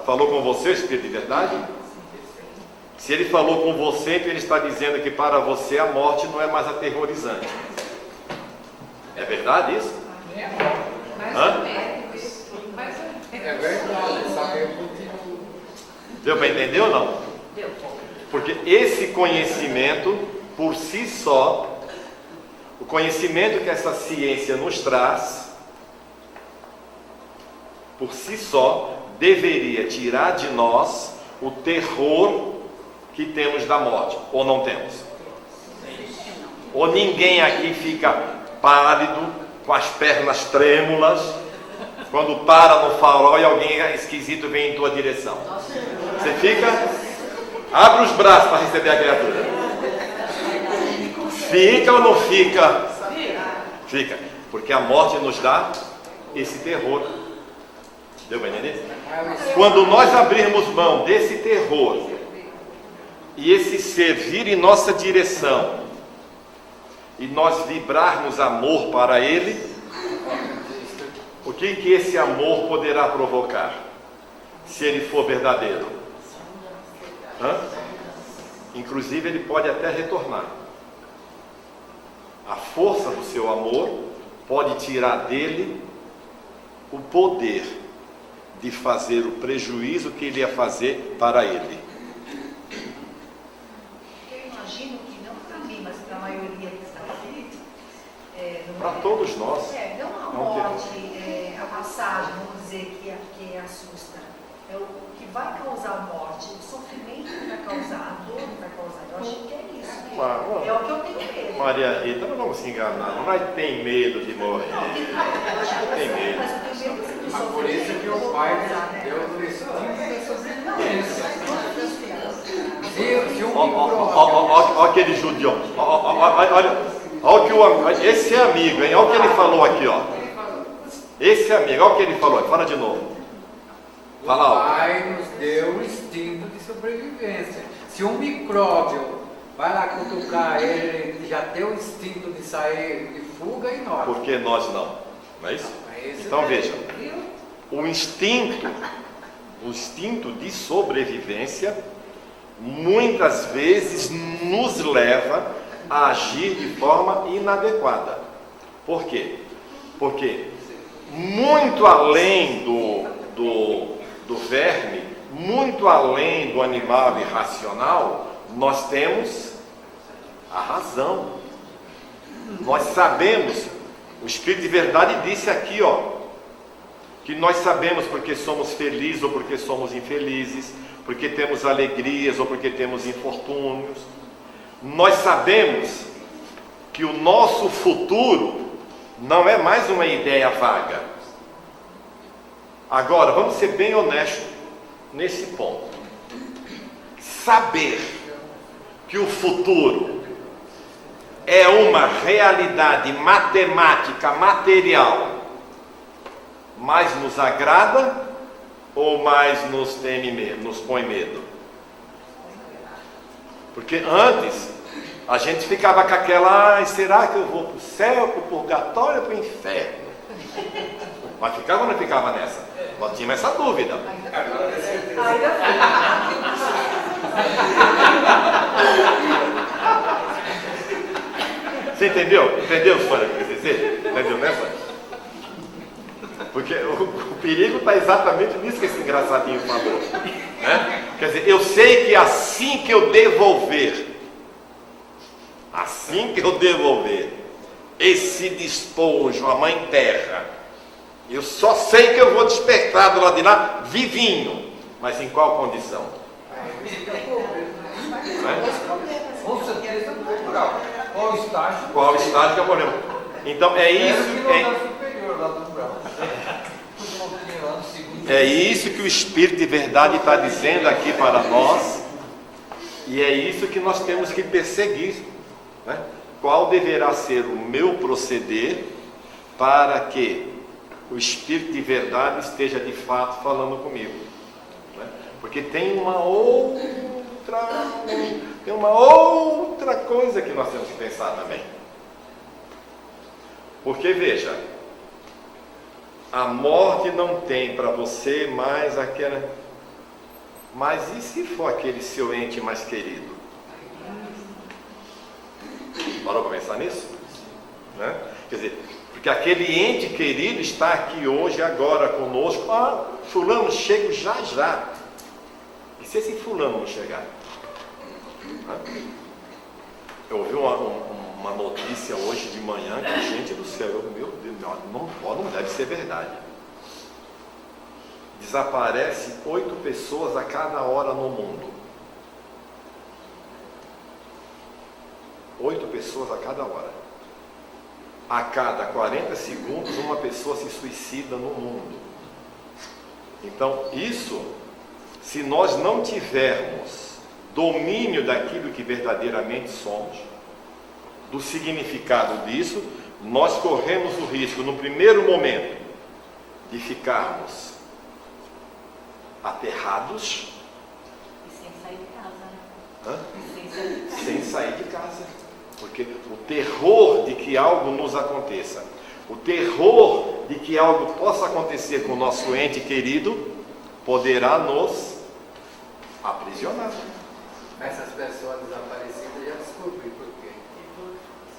Falou com você, Espírito de verdade? Se ele falou com você, então ele está dizendo que para você a morte não é mais aterrorizante. É verdade isso? Hã? É verdade, só que eu continuo. Deu para entender ou não? Porque esse conhecimento, por si só, o conhecimento que essa ciência nos traz, por si só, deveria tirar de nós o terror que temos da morte, ou não temos? Ou ninguém aqui fica pálido, com as pernas trêmulas, quando para no farol e alguém esquisito vem em tua direção? Você fica, abre os braços para receber a criatura. Fica ou não fica? Fica, porque a morte nos dá esse terror. Deu para entender? Quando nós abrirmos mão desse terror e esse ser vir em nossa direção e nós vibrarmos amor para ele, o que esse amor poderá provocar, se ele for verdadeiro? Inclusive ele pode até retornar. A força do seu amor pode tirar dele o poder de fazer o prejuízo que ele ia fazer para ele. Eu imagino que não para mim, mas para a maioria que está aqui, Para todos nós. não a morte, a passagem, vamos dizer, que assusta. É o que vai causar a morte, o sofrimento que vai causar, a dor que vai causar. Eu acho que é isso. É o que eu tenho medo. Maria Rita, não vamos se enganar, não vai ter medo de morrer. Tem medo. Mas eu tenho medo do Mas por isso que o Pai nos deu o instinto da sobrevivência. Se um Olha aquele judião. Olha esse é amigo, hein? Olha o que ele falou aqui, ó. Esse amigo, olha o que ele falou. Fala de novo. Fala o alto. Pai nos deu o instinto de sobrevivência. Se um micróbio vai lá cutucar ele, já tem o instinto de sair de fuga e nós. Porque nós não. Não é isso? Então veja. O instinto de sobrevivência muitas vezes nos leva a agir de forma inadequada. Por quê? Porque muito além do verme, muito além do animal irracional, nós temos a razão. Nós sabemos, o Espírito de Verdade disse aqui, que nós sabemos porque somos felizes ou porque somos infelizes, porque temos alegrias ou porque temos infortúnios. Nós sabemos que o nosso futuro não é mais uma ideia vaga. Agora, vamos ser bem honestos nesse ponto. Saber que o futuro é uma realidade matemática, material, mais nos agrada ou mais nos põe medo? Porque antes a gente ficava com aquela, será que eu vou para o céu, para o purgatório ou para o inferno? Mas ficava ou não ficava nessa? Nós tínhamos essa dúvida. Você entendeu? Entendeu, Sônia, o que eu quis dizer? Entendeu nessa? Porque o perigo está exatamente nisso que esse engraçadinho falou, né? Quer dizer, eu sei que assim que eu devolver esse despojo à Mãe Terra, eu só sei que eu vou despertar do lado de lá vivinho, mas em qual condição? Com certeza natural. Qual estágio? Qual estágio que é o problema? Então é isso. É isso que o Espírito de Verdade está dizendo aqui para nós, e é isso que nós temos que perseguir, né? Qual deverá ser o meu proceder para que o Espírito de Verdade esteja de fato falando comigo, né? Porque tem uma outra coisa que nós temos que pensar também. Porque veja, a morte não tem para você mais aquela. Mas e se for aquele seu ente mais querido? Parou para pensar nisso? Né? Quer dizer, porque aquele ente querido está aqui hoje, agora conosco. Fulano, chego já. E se esse fulano não chegar? Eu ouvi uma notícia hoje de manhã que, gente do céu, meu Deus, não deve ser verdade. Desaparece 8 pessoas a cada hora no mundo. 8 pessoas a cada hora. A cada 40 segundos uma pessoa se suicida no mundo. Então isso, se nós não tivermos domínio daquilo que verdadeiramente somos, do significado disso, nós corremos o risco, no primeiro momento, de ficarmos aterrados. E sem sair de casa, né? Hã? E sem sair de casa. Porque o terror de que algo nos aconteça, o terror de que algo possa acontecer com o nosso ente querido, poderá nos aprisionar. Essas pessoas desaparecidas eu já descobri por quê.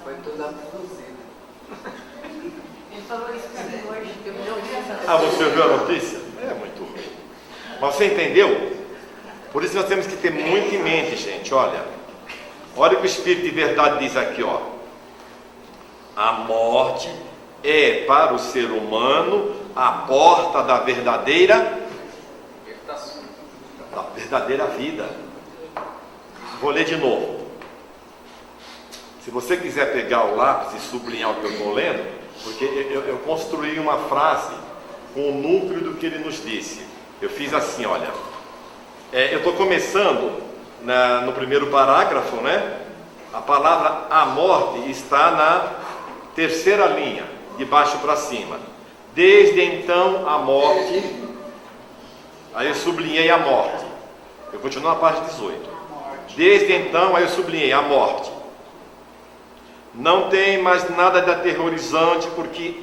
Foi tudo abduzido. Ele falou isso para mim hoje, eu me deu Ah, você ouviu a notícia? É muito ruim. Mas você entendeu? Por isso nós temos que ter muito em mente, gente. Olha o que o Espírito de Verdade diz aqui, A morte é para o ser humano a porta da verdadeira vida. Vou ler de novo. Se você quiser pegar o lápis e sublinhar o que eu estou lendo, porque eu construí uma frase com o núcleo do que ele nos disse. Eu fiz assim, olha. Eu estou começando no primeiro parágrafo, né? A palavra a morte está na terceira linha, de baixo para cima. Desde então a morte. Aí eu sublinhei a morte. Eu continuo na página 18. Desde então, aí eu sublinhei a morte. Não tem mais nada de aterrorizante, porque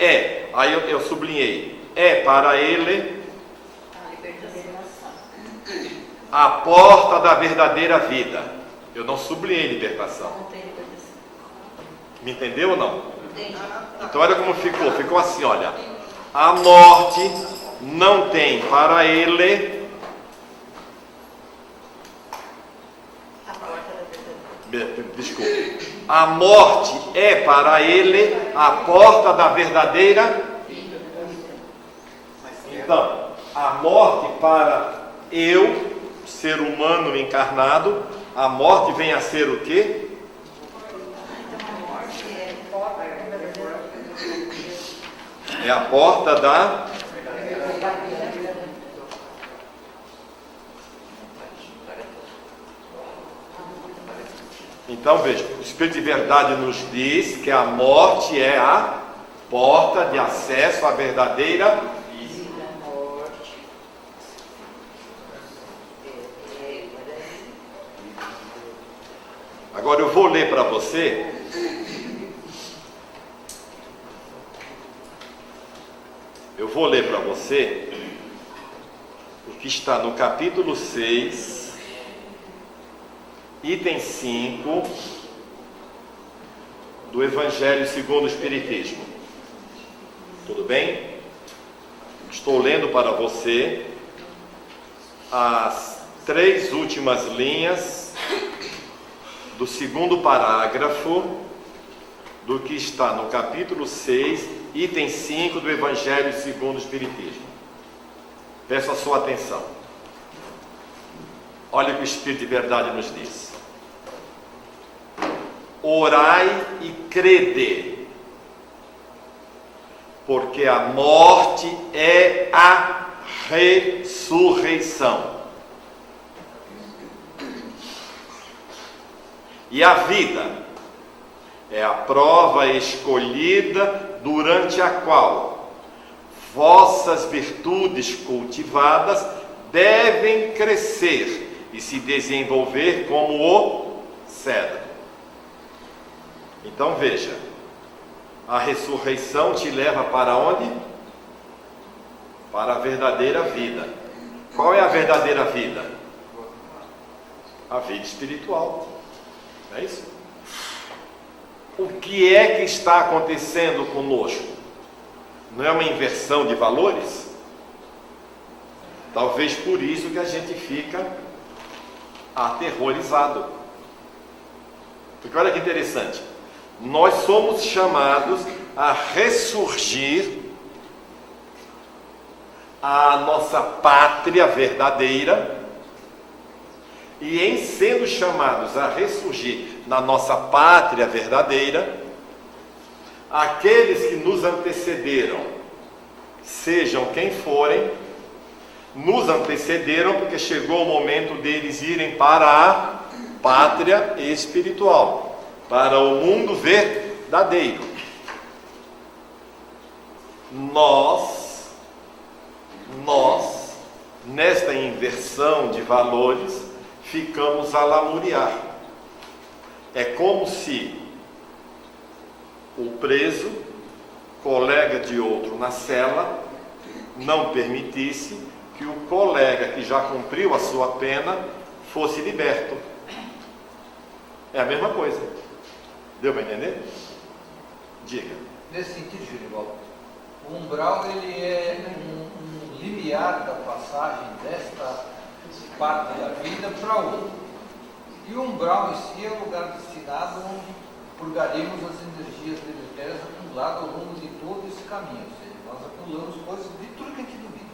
aí eu sublinhei, para ele a porta da verdadeira vida. Eu não sublinhei libertação. Me entendeu ou não? Então olha como ficou assim, olha. A morte não tem para ele desculpe. A morte é para ele a porta da verdadeira. Então, a morte para eu, ser humano encarnado, a morte vem a ser o quê? É a porta da... Então veja, o Espírito de Verdade nos diz que a morte é a porta de acesso à verdadeira vida. Agora eu vou ler para você o que está no capítulo 6, item 5 do Evangelho segundo o Espiritismo. Tudo bem? Estou lendo para você as 3 últimas linhas do segundo parágrafo do que está no capítulo 6, item 5 do Evangelho segundo o Espiritismo. Peço a sua atenção. Olha o que o Espírito de Verdade nos diz. Orai e crede, porque a morte é a ressurreição. E a vida é a prova escolhida durante a qual vossas virtudes cultivadas devem crescer e se desenvolver como o cedro. Então veja, a ressurreição te leva para onde? Para a verdadeira vida. Qual é a verdadeira vida? A vida espiritual. Não é isso? O que é que está acontecendo conosco? Não é uma inversão de valores? Talvez por isso que a gente fica aterrorizado. Porque olha que interessante, nós somos chamados a ressurgir à nossa pátria verdadeira, e em sendo chamados a ressurgir na nossa pátria verdadeira, aqueles que nos antecederam, sejam quem forem, nos antecederam porque chegou o momento deles irem para a pátria espiritual, para o mundo verdadeiro. Nós, nesta inversão de valores, ficamos a lamuriar. É como se o preso, colega de outro na cela, não permitisse que o colega que já cumpriu a sua pena fosse liberto. É a mesma coisa. Deu para entender? Diga. Nesse sentido, Genivaldo, o umbral ele é um limiar da passagem desta parte da vida para outra. E o umbral em si é o lugar destinado onde purgaremos as energias deletérias acumuladas ao longo de todo esse caminho. Ou seja, nós acumulamos coisas de tudo que a gente duvida.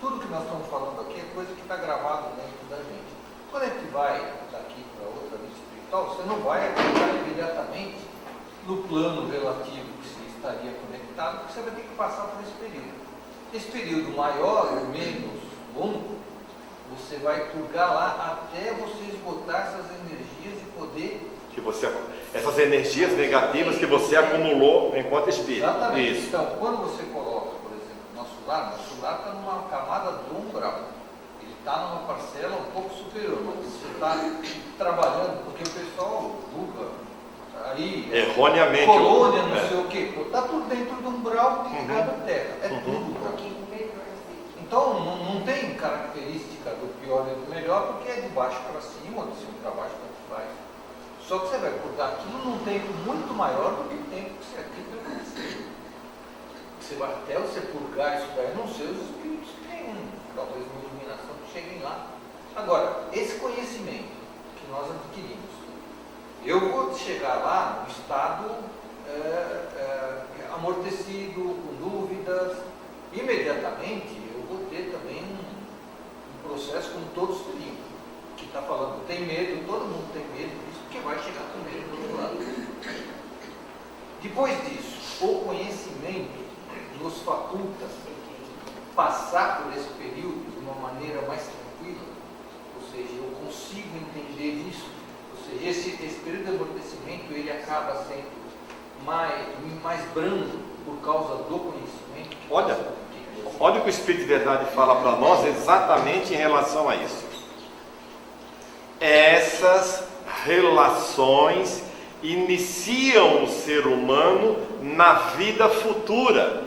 Tudo que nós estamos falando aqui é coisa que está gravada dentro da gente. Quando a gente vai daqui para outra vida espiritual, você não vai acreditar imediatamente no plano relativo que você estaria conectado, porque você vai ter que passar por esse período. Esse período maior ou menos longo, você vai purgar lá até você esgotar essas energias e poder... essas energias negativas que você acumulou enquanto espírito. Exatamente. Isso. Então, quando você coloca, por exemplo, nosso lar está numa camada do umbral. Ele está numa parcela um pouco superior, mas você está trabalhando, porque o pessoal julga aí, erroneamente, colônia, não sei o quê, está tudo dentro do umbral de cada terra. É tudo umbral. Então, não tem característica do pior e do melhor, porque é de baixo para cima, ou de cima para baixo, para trás. Só que você vai cortar aquilo num tempo muito maior do que o tempo que você aqui permaneceu. até você purgar isso daí, não sei os espíritos que tem, talvez uma iluminação que cheguem lá. Agora, esse conhecimento que nós adquirimos, eu vou chegar lá no estado amortecido, com dúvidas, imediatamente eu vou ter também um processo como todos teriam, que está falando, tem medo, todo mundo tem medo disso, porque vai chegar com medo do outro lado. Depois disso, o conhecimento nos faculta passar por esse período de uma maneira mais tranquila, ou seja, eu consigo entender isso, ou seja, esse período de amortecimento ele acaba sendo mais brando por causa do conhecimento. Olha o que o Espírito de Verdade fala para nós exatamente em relação a isso. Essas relações iniciam o ser humano na vida futura,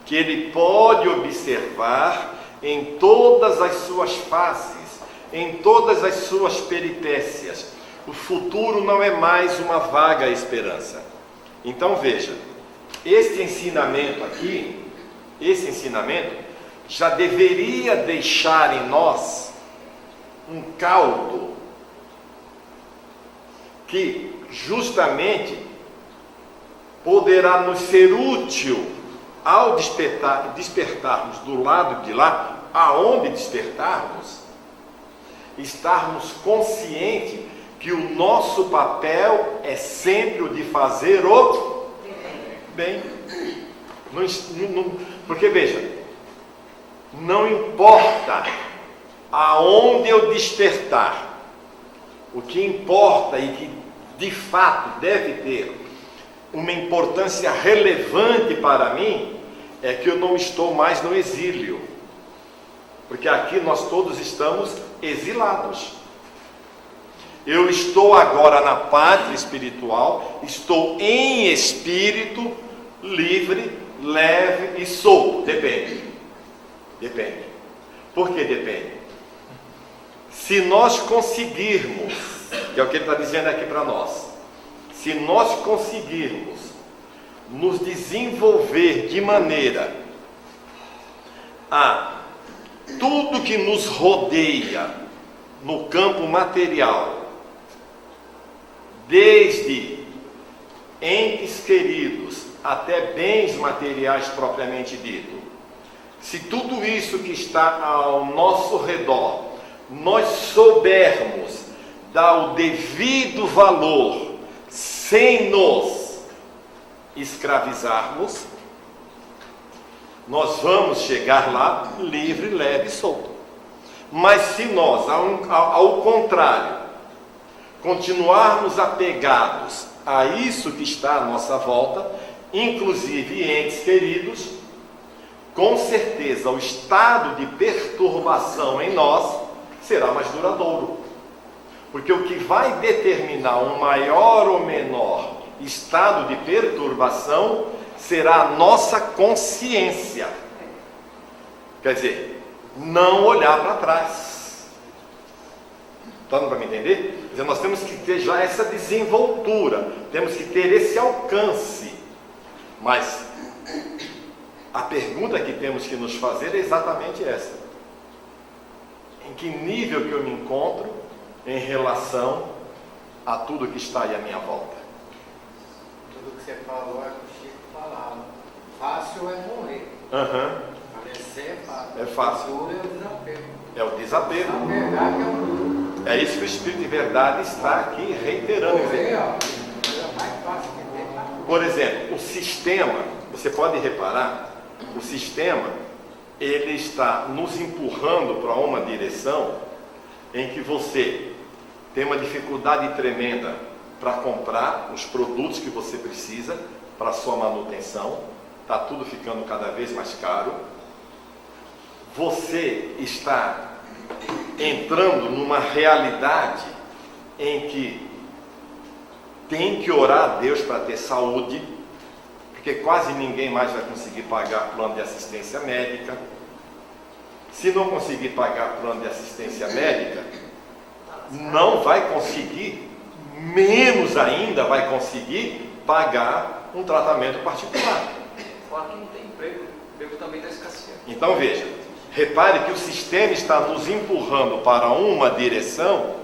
que ele pode observar em todas as suas faces, em todas as suas peripécias. O futuro não é mais uma vaga esperança. Então veja, este ensinamento aqui, já deveria deixar em nós um caldo que justamente poderá nos ser útil ao despertarmos do lado de lá, aonde despertarmos, estarmos conscientes que o nosso papel é sempre o de fazer o bem. Porque veja, não importa aonde eu despertar, o que importa e que de fato deve ter uma importância relevante para mim é que eu não estou mais no exílio, porque aqui nós todos estamos exilados. Eu estou agora na pátria espiritual, estou em espírito livre, leve e solto. Depende. Por que depende? Se nós conseguirmos, que é o que ele está dizendo aqui para nós, se nós conseguirmos nos desenvolver de maneira a tudo que nos rodeia no campo material, desde entes queridos até bens materiais propriamente dito, se tudo isso que está ao nosso redor nós soubermos dar o devido valor sem nos escravizarmos, nós vamos chegar lá livre, leve e solto. Mas se nós, ao contrário, continuarmos apegados a isso que está à nossa volta, inclusive entes queridos, com certeza o estado de perturbação em nós será mais duradouro. Porque o que vai determinar um maior ou menor estado de perturbação será a nossa consciência. Quer dizer, não olhar para trás. Está dando para me entender? Quer dizer, nós temos que ter já essa desenvoltura, temos que ter esse alcance. Mas a pergunta que temos que nos fazer é exatamente essa: em que nível que eu me encontro em relação a tudo que está aí à minha volta? Tudo que você falou é o que o Chico falava. Fácil é morrer. Falecer é fácil. É fácil. O duro é o desapego. É o desapego. A verdade é o duro. É isso que o Espírito de Verdade está aqui reiterando. Morrer, ó, é mais fácil que ter. Por exemplo, o sistema, você pode reparar, o sistema, ele está nos empurrando para uma direção em que você tem uma dificuldade tremenda para comprar os produtos que você precisa para a sua manutenção, está tudo ficando cada vez mais caro. Você está entrando numa realidade em que tem que orar a Deus para ter saúde, porque quase ninguém mais vai conseguir pagar plano de assistência médica. Se não conseguir pagar plano de assistência médica, não vai conseguir, menos ainda vai conseguir pagar um tratamento particular. Fora que não tem emprego. também está escasseando. Então veja, repare que o sistema está nos empurrando para uma direção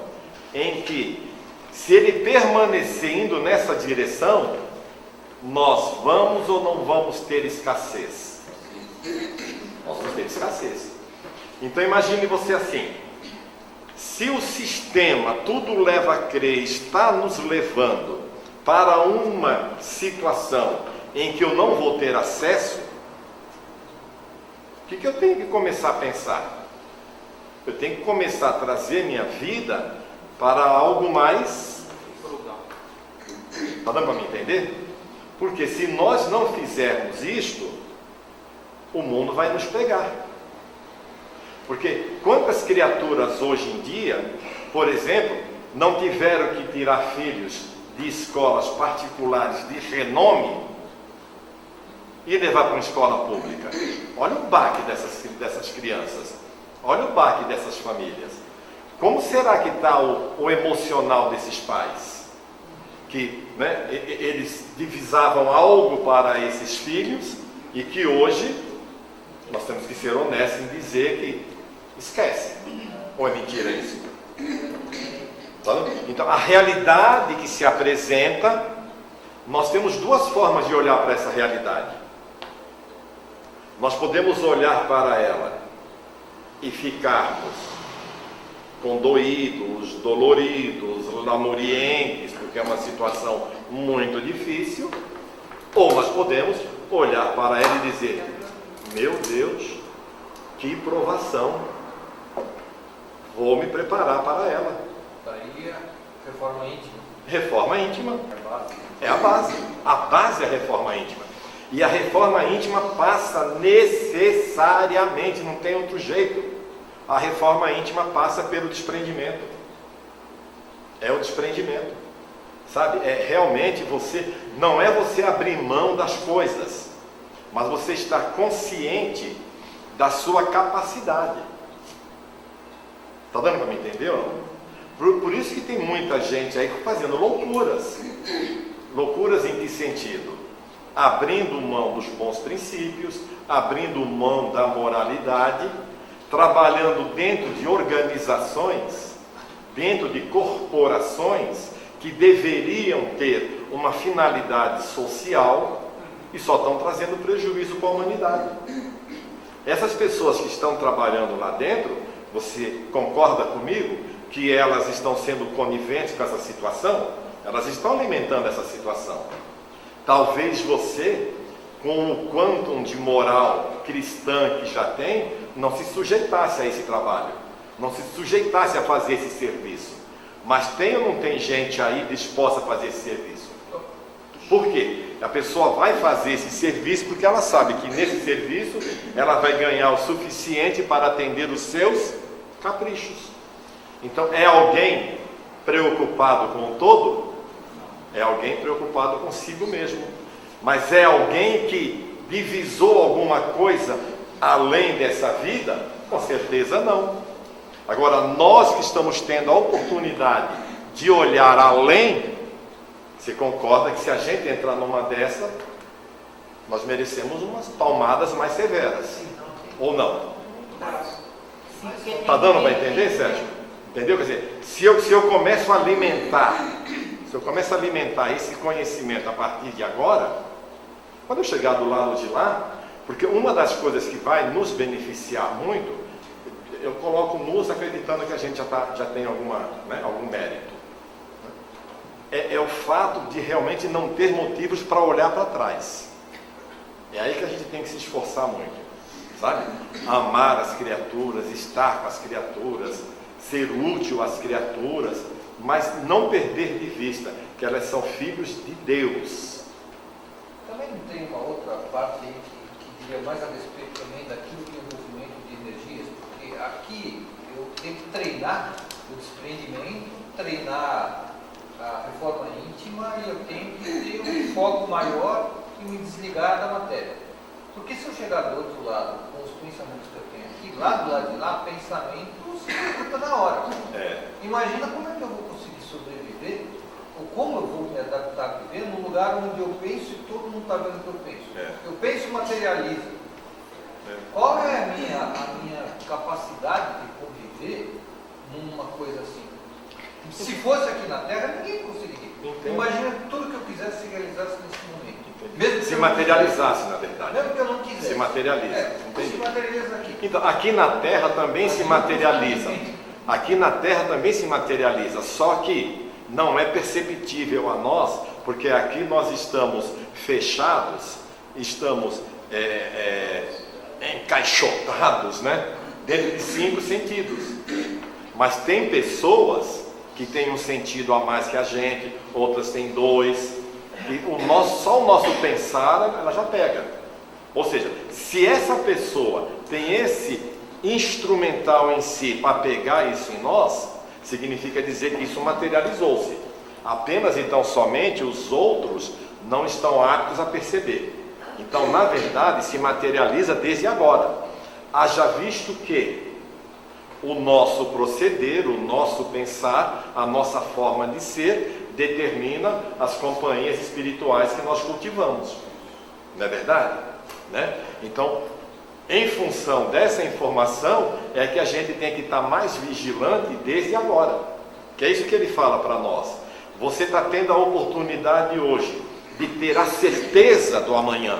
em que, se ele permanecer indo nessa direção, nós vamos ou não vamos ter escassez? Nós vamos ter escassez. Então imagine você assim: se o sistema, tudo leva a crer, está nos levando para uma situação em que eu não vou ter acesso, o que eu tenho que começar a pensar? Eu tenho que começar a trazer minha vida para algo mais... Está dando para me entender? Porque se nós não fizermos isto, o mundo vai nos pegar. Porque quantas criaturas hoje em dia, por exemplo, não tiveram que tirar filhos de escolas particulares de renome e levar para uma escola pública? Olha o baque dessas crianças, olha o baque dessas famílias. Como será que está o emocional desses pais? Que, né, eles divisavam algo para esses filhos e que hoje nós temos que ser honestos em dizer que esquece. Ou é mentira isso? Então, a realidade que se apresenta, nós temos duas formas de olhar para essa realidade. Nós podemos olhar para ela e ficarmos condoídos, doloridos, lamurientes, porque é uma situação muito difícil, ou nós podemos olhar para ela e dizer: meu Deus, que provação, vou me preparar para ela. Daí a reforma íntima. Reforma íntima É a base. é a base. A base é a reforma íntima. E a reforma íntima passa necessariamente, não tem outro jeito. A reforma íntima passa pelo desprendimento. É o desprendimento. Sabe? É realmente você, não é você abrir mão das coisas, mas você estar consciente da sua capacidade. Está dando para me entender ou não? Por isso que tem muita gente aí fazendo loucuras. Loucuras em que sentido? Abrindo mão dos bons princípios, abrindo mão da moralidade, trabalhando dentro de organizações, dentro de corporações que deveriam ter uma finalidade social e só estão trazendo prejuízo para a humanidade. Essas pessoas que estão trabalhando lá dentro, você concorda comigo que elas estão sendo coniventes com essa situação? Elas estão alimentando essa situação. Talvez você, com o quantum de moral cristã que já tem, não se sujeitasse a esse trabalho, não se sujeitasse a fazer esse serviço. Mas tem ou não tem gente aí disposta a fazer esse serviço? Por quê? A pessoa vai fazer esse serviço porque ela sabe que nesse serviço ela vai ganhar o suficiente para atender os seus caprichos. Então, é alguém preocupado com o todo? É alguém preocupado consigo mesmo. Mas é alguém que divisou alguma coisa além dessa vida? Com certeza não. Agora, nós que estamos tendo a oportunidade de olhar além, você concorda que se a gente entrar numa dessa, nós merecemos umas palmadas mais severas? Ou não? Está dando para entender, Sérgio? Entendeu? Quer dizer, se eu começo a alimentar esse conhecimento a partir de agora, quando eu chegar do lado de lá, porque uma das coisas que vai nos beneficiar muito, eu coloco nos acreditando que a gente já tem algum mérito. É o fato de realmente não ter motivos para olhar para trás. É aí que a gente tem que se esforçar muito, sabe? Amar as criaturas, estar com as criaturas, ser útil às criaturas, mas não perder de vista que elas são filhos de Deus. Também não tem uma outra parte aí que diria mais a respeito também daquilo que é o envolvimento de energias, porque aqui eu tenho que treinar o desprendimento, treinar a reforma íntima, e eu tenho que ter um foco maior e me desligar da matéria. Porque se eu chegar do outro lado com os pensamentos que eu tenho aqui, lá do lado de lá, pensamentos fica na hora. Imagina como é que eu vou conseguir sobreviver, ou como eu vou me adaptar a viver num lugar onde eu penso e todo mundo está vendo o que eu penso. Eu penso e materializo. Qual é a minha capacidade de conviver numa coisa assim? Se fosse aqui na Terra, ninguém conseguiria. Entendo. Imagina tudo que eu quisesse se realizasse nesse momento. Mesmo que Se eu materializasse, na verdade. Mesmo que eu não quisesse. Se materializa. Entendi. Se materializa aqui. Então, aqui na Terra também se materializa. Aqui na Terra também se materializa, só que não é perceptível a nós, porque aqui nós estamos fechados, estamos encaixotados, né? Dentro de 5 sentidos. Mas tem pessoas que têm um sentido a mais que a gente, outras têm 2. E só o nosso pensar, ela já pega. Ou seja, se essa pessoa tem esse instrumental em si para pegar isso em nós, significa dizer que isso materializou-se. Apenas então somente os outros não estão aptos a perceber. Então, na verdade, se materializa desde agora. Haja visto que o nosso proceder, o nosso pensar, a nossa forma de ser, determina as companhias espirituais que nós cultivamos. Não é verdade? Né? Então, em função dessa informação, é que a gente tem que estar mais vigilante desde agora. Que é isso que ele fala para nós. Você está tendo a oportunidade hoje de ter a certeza do amanhã.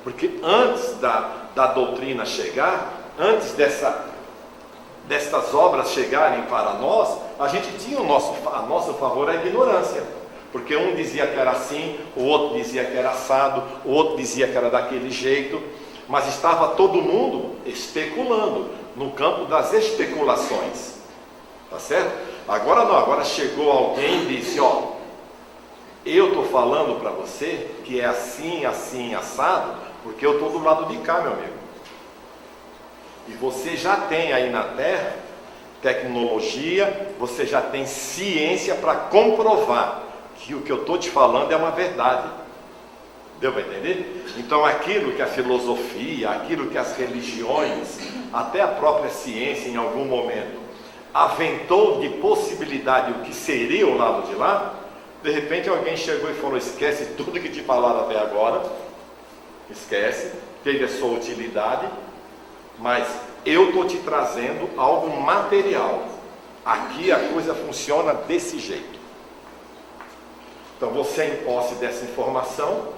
Porque antes da doutrina chegar, antes destas obras chegarem para nós, a gente tinha a nosso favor a ignorância. Porque um dizia que era assim, o outro dizia que era assado, o outro dizia que era daquele jeito. Mas estava todo mundo especulando, no campo das especulações. Tá certo? Agora não, agora chegou alguém e disse, ó, eu estou falando para você que é assim, assim, assado, porque eu estou do lado de cá, meu amigo. E você já tem aí na Terra tecnologia, você já tem ciência para comprovar que o que eu estou te falando é uma verdade. Deu para entender? Então aquilo que a filosofia, aquilo que as religiões, até a própria ciência em algum momento aventou de possibilidade o que seria o lado de lá, de repente alguém chegou e falou, esquece tudo que te falaram até agora, esquece, teve a sua utilidade, mas eu estou te trazendo algo material. Aqui a coisa funciona desse jeito. Então você em posse dessa informação,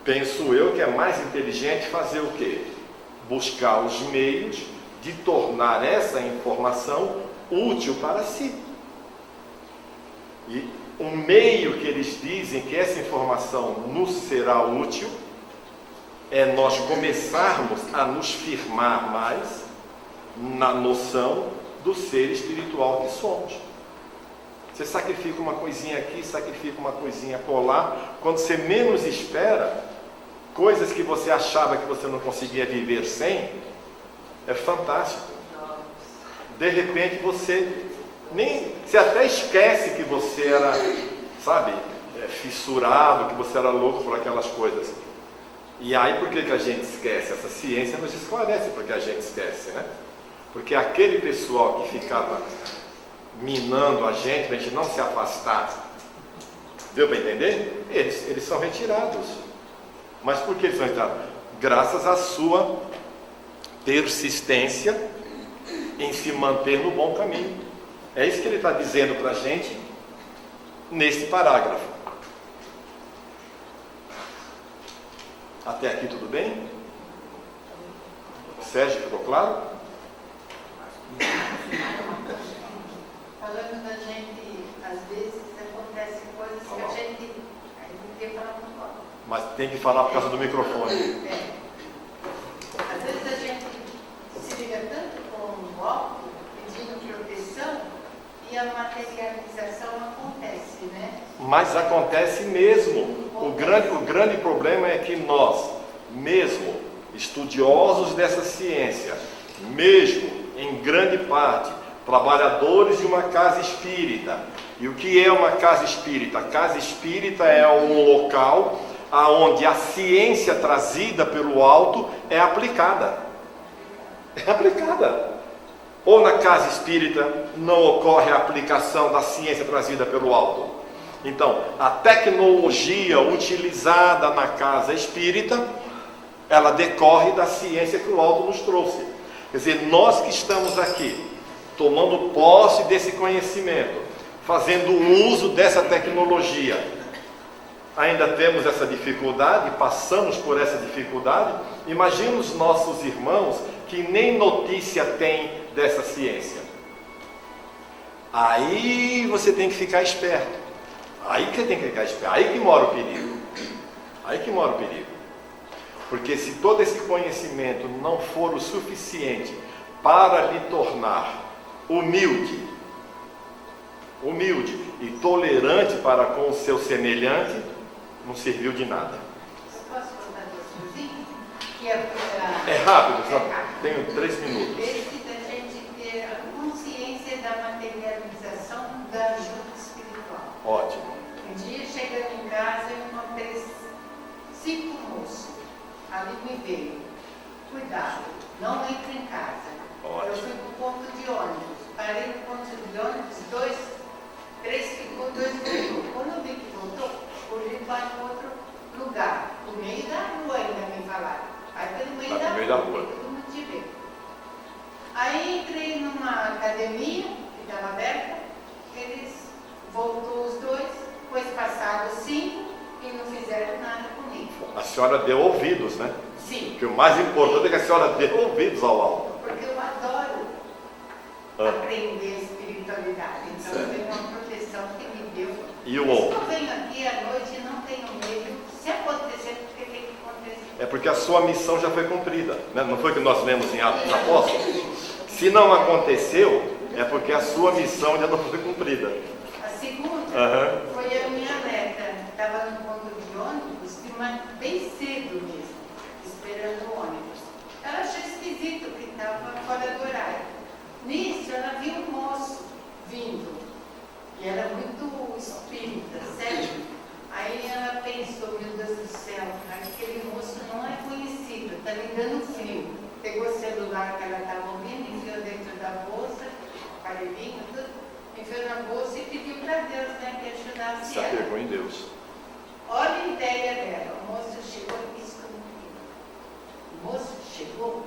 penso eu que é mais inteligente fazer o quê? Buscar os meios de tornar essa informação útil para si. E o meio que eles dizem que essa informação nos será útil é nós começarmos a nos firmar mais na noção do ser espiritual que somos. Você sacrifica uma coisinha aqui, sacrifica uma coisinha acolá, quando você menos espera, coisas que você achava que você não conseguia viver sem, é fantástico. De repente você até esquece que você era, sabe, fissurado, que você era louco por aquelas coisas. E aí por que a gente esquece? Essa ciência nos esclarece porque a gente esquece, né? Porque aquele pessoal que ficava minando a gente não se afastar, deu para entender? Eles são retirados. Mas por que eles são retirados? Graças à sua persistência em se manter no bom caminho. É isso que ele está dizendo para a gente nesse parágrafo. Até aqui tudo bem? Sérgio, ficou claro? Falando da gente, às vezes acontecem coisas que a gente tem que falar com fora. Mas tem que falar por causa do microfone. Às vezes a gente se liga tanto com o golpe, pedindo proteção, e a materialização acontece, né? Mas acontece mesmo. O grande problema é que nós, mesmo estudiosos dessa ciência, mesmo em grande parte trabalhadores de uma casa espírita. E o que é uma casa espírita? A casa espírita é um local onde a ciência trazida pelo alto é aplicada. É aplicada. Ou na casa espírita não ocorre a aplicação da ciência trazida pelo alto. Então, a tecnologia utilizada na casa espírita ela decorre da ciência que o alto nos trouxe. Quer dizer, nós que estamos aqui, tomando posse desse conhecimento, fazendo uso dessa tecnologia, ainda temos essa dificuldade, passamos por essa dificuldade. Imagina os nossos irmãos que nem notícia têm dessa ciência. Aí você tem que ficar esperto. Aí que você tem que ficar esperto. Aí que mora o perigo. Aí que mora o perigo. Porque se todo esse conhecimento não for o suficiente para lhe tornar humilde e tolerante para com o seu semelhante, não serviu de nada. Eu posso contar duas coisinhas? Que É rápido, só tenho 3 minutos. Esse da gente ter a consciência da materialização da ajuda espiritual. Ótimo. Um dia, chegando em casa, eu encontrei 5 moços. Ali me veio. Cuidado, não entre em casa. Ótimo. Eu fui para o ponto de ônibus. Parei no ponto de ônibus, 3 ficou, 2 voltou. Quando eu vi que voltou, corri para outro lugar. No meio da rua ainda me falaram. Aí pelo meio da rua. Todo mundo te vê. Aí entrei numa academia que estava aberta. Eles voltou os 2, depois passaram 5 e não fizeram nada comigo. A senhora deu ouvidos, né? Sim. Porque o mais importante é que a senhora deu ouvidos ao alto. Porque eu adoro aprender espiritualidade. Então eu tenho uma proteção que me deu. E o Por isso outro? que eu venho aqui à noite e não tenho medo. Se acontecer, porque tem que acontecer. É porque a sua missão já foi cumprida, né? Não foi que nós lemos em Atos dos Apóstolos? Se não aconteceu, é porque a sua missão ainda não foi cumprida. A segunda foi a minha neta. Estava no ponto de ônibus, bem cedo mesmo, esperando o ônibus. Ela achou esquisito que estava fora do horário. Nisso, ela viu um moço vindo. E era muito espírita, sério. Aí ela pensou, meu Deus do céu, aquele moço não é conhecido, está me dando frio. Pegou o celular que ela estava ouvindo, enfiou dentro da bolsa, aparelhinho, tudo, enfiou na bolsa e pediu para Deus, né, que ajudasse Se ela. apegou em Deus. Olha a ideia dela. O moço chegou e disse comigo. O moço chegou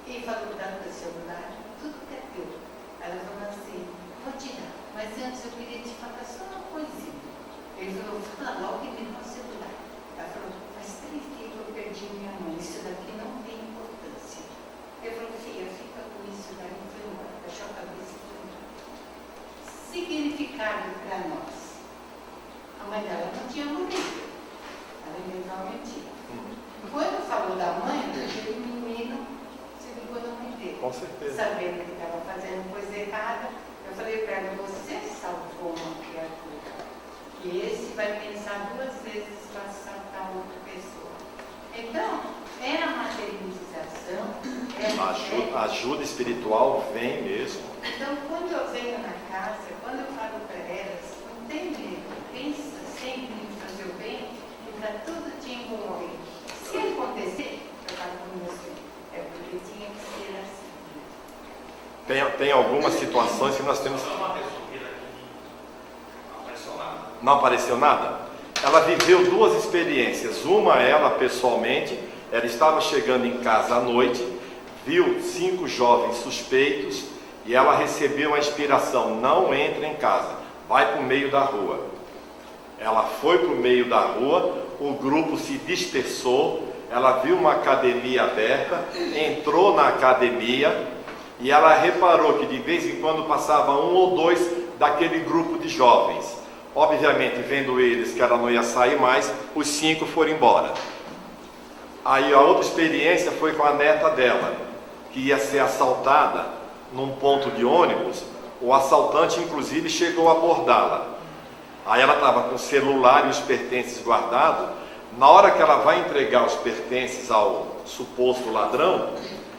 e falou, dá o teu celular, tudo que é teu. Ela falou assim, vou te dar, mas antes eu queria te falar só uma coisinha. Ele falou, fala logo e me dá o celular. Ela falou, faz 3 dias que eu perdi minha mãe, isso daqui não tem importância. Ele falou, filha, fica com isso daí, foi embora, baixou a cabeça e foi embora. Significado para nós. A mãe dela não tinha morrido. Ela inventou uma mentira. Quando falou da mãe, aquele menino se ligou na mãe dele. Com certeza. Sabendo que estava fazendo coisa errada, eu falei para ela, você salvou uma criatura. E esse vai pensar 2 vezes para assaltar outra pessoa. Então, é a materialização. A ajuda espiritual vem mesmo. Então, quando eu venho na casa, quando eu falo para elas, não tem medo. Pensa sempre em fazer o bem e para tudo te envolver. Se acontecer, eu falo com meus filhos, é porque tinha que ser assim. Tem algumas situações que nós temos. Não apareceu nada? Ela viveu 2 experiências. Uma, ela pessoalmente, ela estava chegando em casa à noite, viu 5 jovens suspeitos e ela recebeu a inspiração: não entre em casa, vai para o meio da rua. Ela foi para o meio da rua, o grupo se dispersou, ela viu uma academia aberta, entrou na academia e ela reparou que de vez em quando passava 1 ou 2 daquele grupo de jovens. Obviamente, vendo eles que ela não ia sair mais, os 5 foram embora. Aí a outra experiência foi com a neta dela, que ia ser assaltada num ponto de ônibus. O assaltante inclusive chegou a abordá-la. Aí ela estava com o celular e os pertences guardados. Na hora que ela vai entregar os pertences ao suposto ladrão,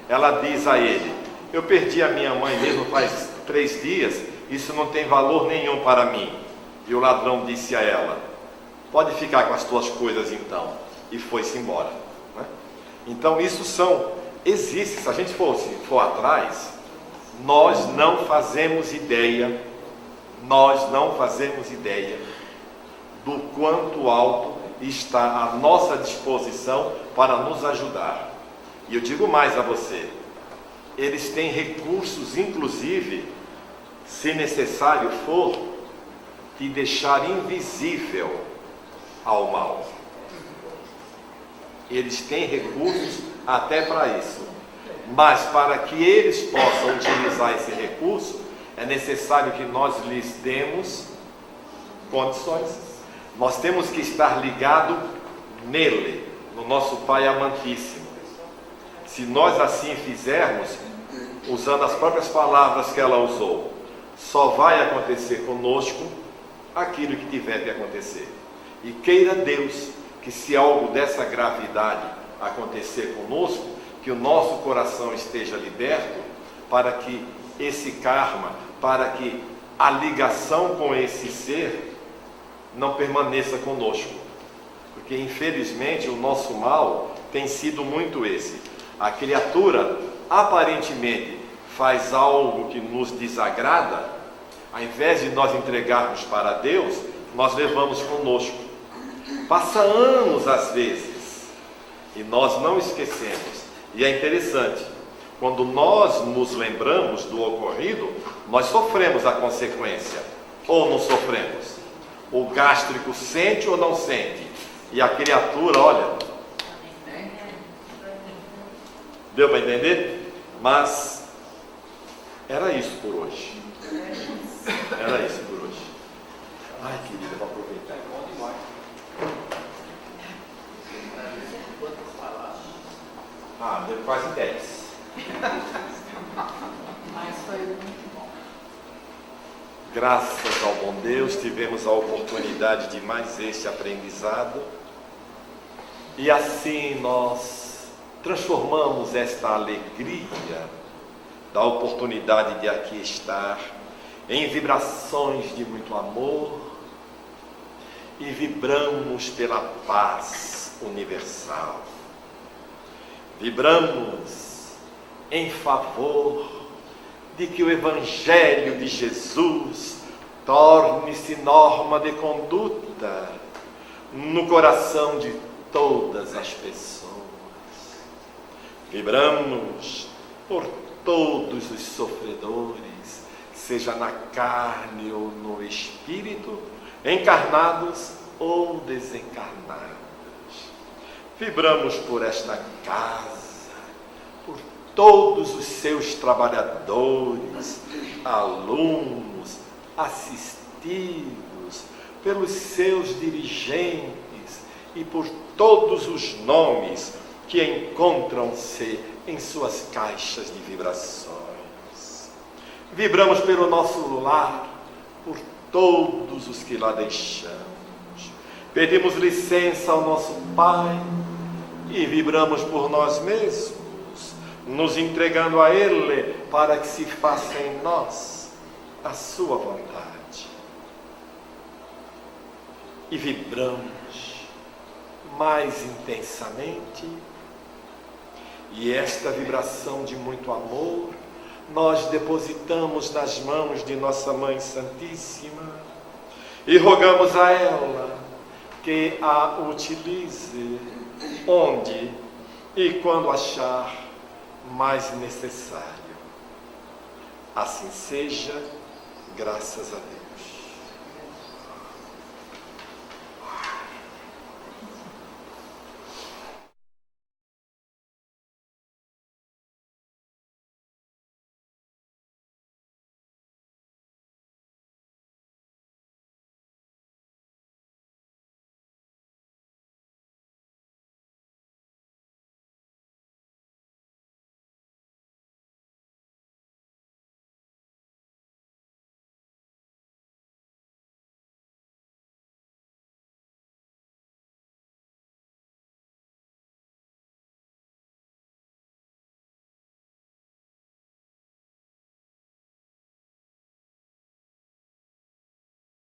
ela diz a ele: eu perdi a minha mãe mesmo faz 3 dias, isso não tem valor nenhum para mim. E o ladrão disse a ela: pode ficar com as tuas coisas então. E foi-se embora, né? Então isso existe. Se a gente for atrás, nós não fazemos ideia do quanto alto está à nossa disposição para nos ajudar. E eu digo mais a você, eles têm recursos, inclusive, se necessário for, de deixar invisível ao mal. Eles têm recursos até para isso. Mas para que eles possam utilizar esse recurso, é necessário que nós lhes demos condições. Nós temos que estar ligado nele, no nosso Pai amantíssimo. Se nós assim fizermos, usando as próprias palavras que ela usou, só vai acontecer conosco aquilo que tiver que acontecer. E queira Deus que, se algo dessa gravidade acontecer conosco, que o nosso coração esteja liberto, para que esse karma, para que a ligação com esse ser não permaneça conosco. Porque infelizmente o nosso mal tem sido muito esse. A criatura aparentemente faz algo que nos desagrada, ao invés de nós entregarmos para Deus, nós levamos conosco. Passa anos às vezes e nós não esquecemos. E é interessante, quando nós nos lembramos do ocorrido, nós sofremos a consequência, ou não sofremos? O gástrico sente ou não sente? E a criatura, olha, deu para entender? Mas era isso por hoje. Era isso por hoje. Ai, querida, vou aproveitar. Deu quase 10. Mas foi muito bom. Graças ao bom Deus, tivemos a oportunidade de mais este aprendizado. E assim nós transformamos esta alegria da oportunidade de aqui estar em vibrações de muito amor e vibramos pela paz universal. Vibramos em favor de que o Evangelho de Jesus torne-se norma de conduta no coração de todas as pessoas. Vibramos por todos os sofredores, seja na carne ou no espírito, encarnados ou desencarnados. Vibramos por esta casa, por todos os seus trabalhadores, alunos, assistidos, pelos seus dirigentes e por todos os nomes que encontram-se em suas caixas de vibrações. Vibramos pelo nosso lar, por todos os que lá deixamos. Pedimos licença ao nosso Pai e vibramos por nós mesmos, nos entregando a Ele para que se faça em nós a sua vontade. E vibramos mais intensamente, e esta vibração de muito amor nós depositamos nas mãos de nossa Mãe Santíssima e rogamos a ela que a utilize onde e quando achar mais necessário. Assim seja, graças a Deus.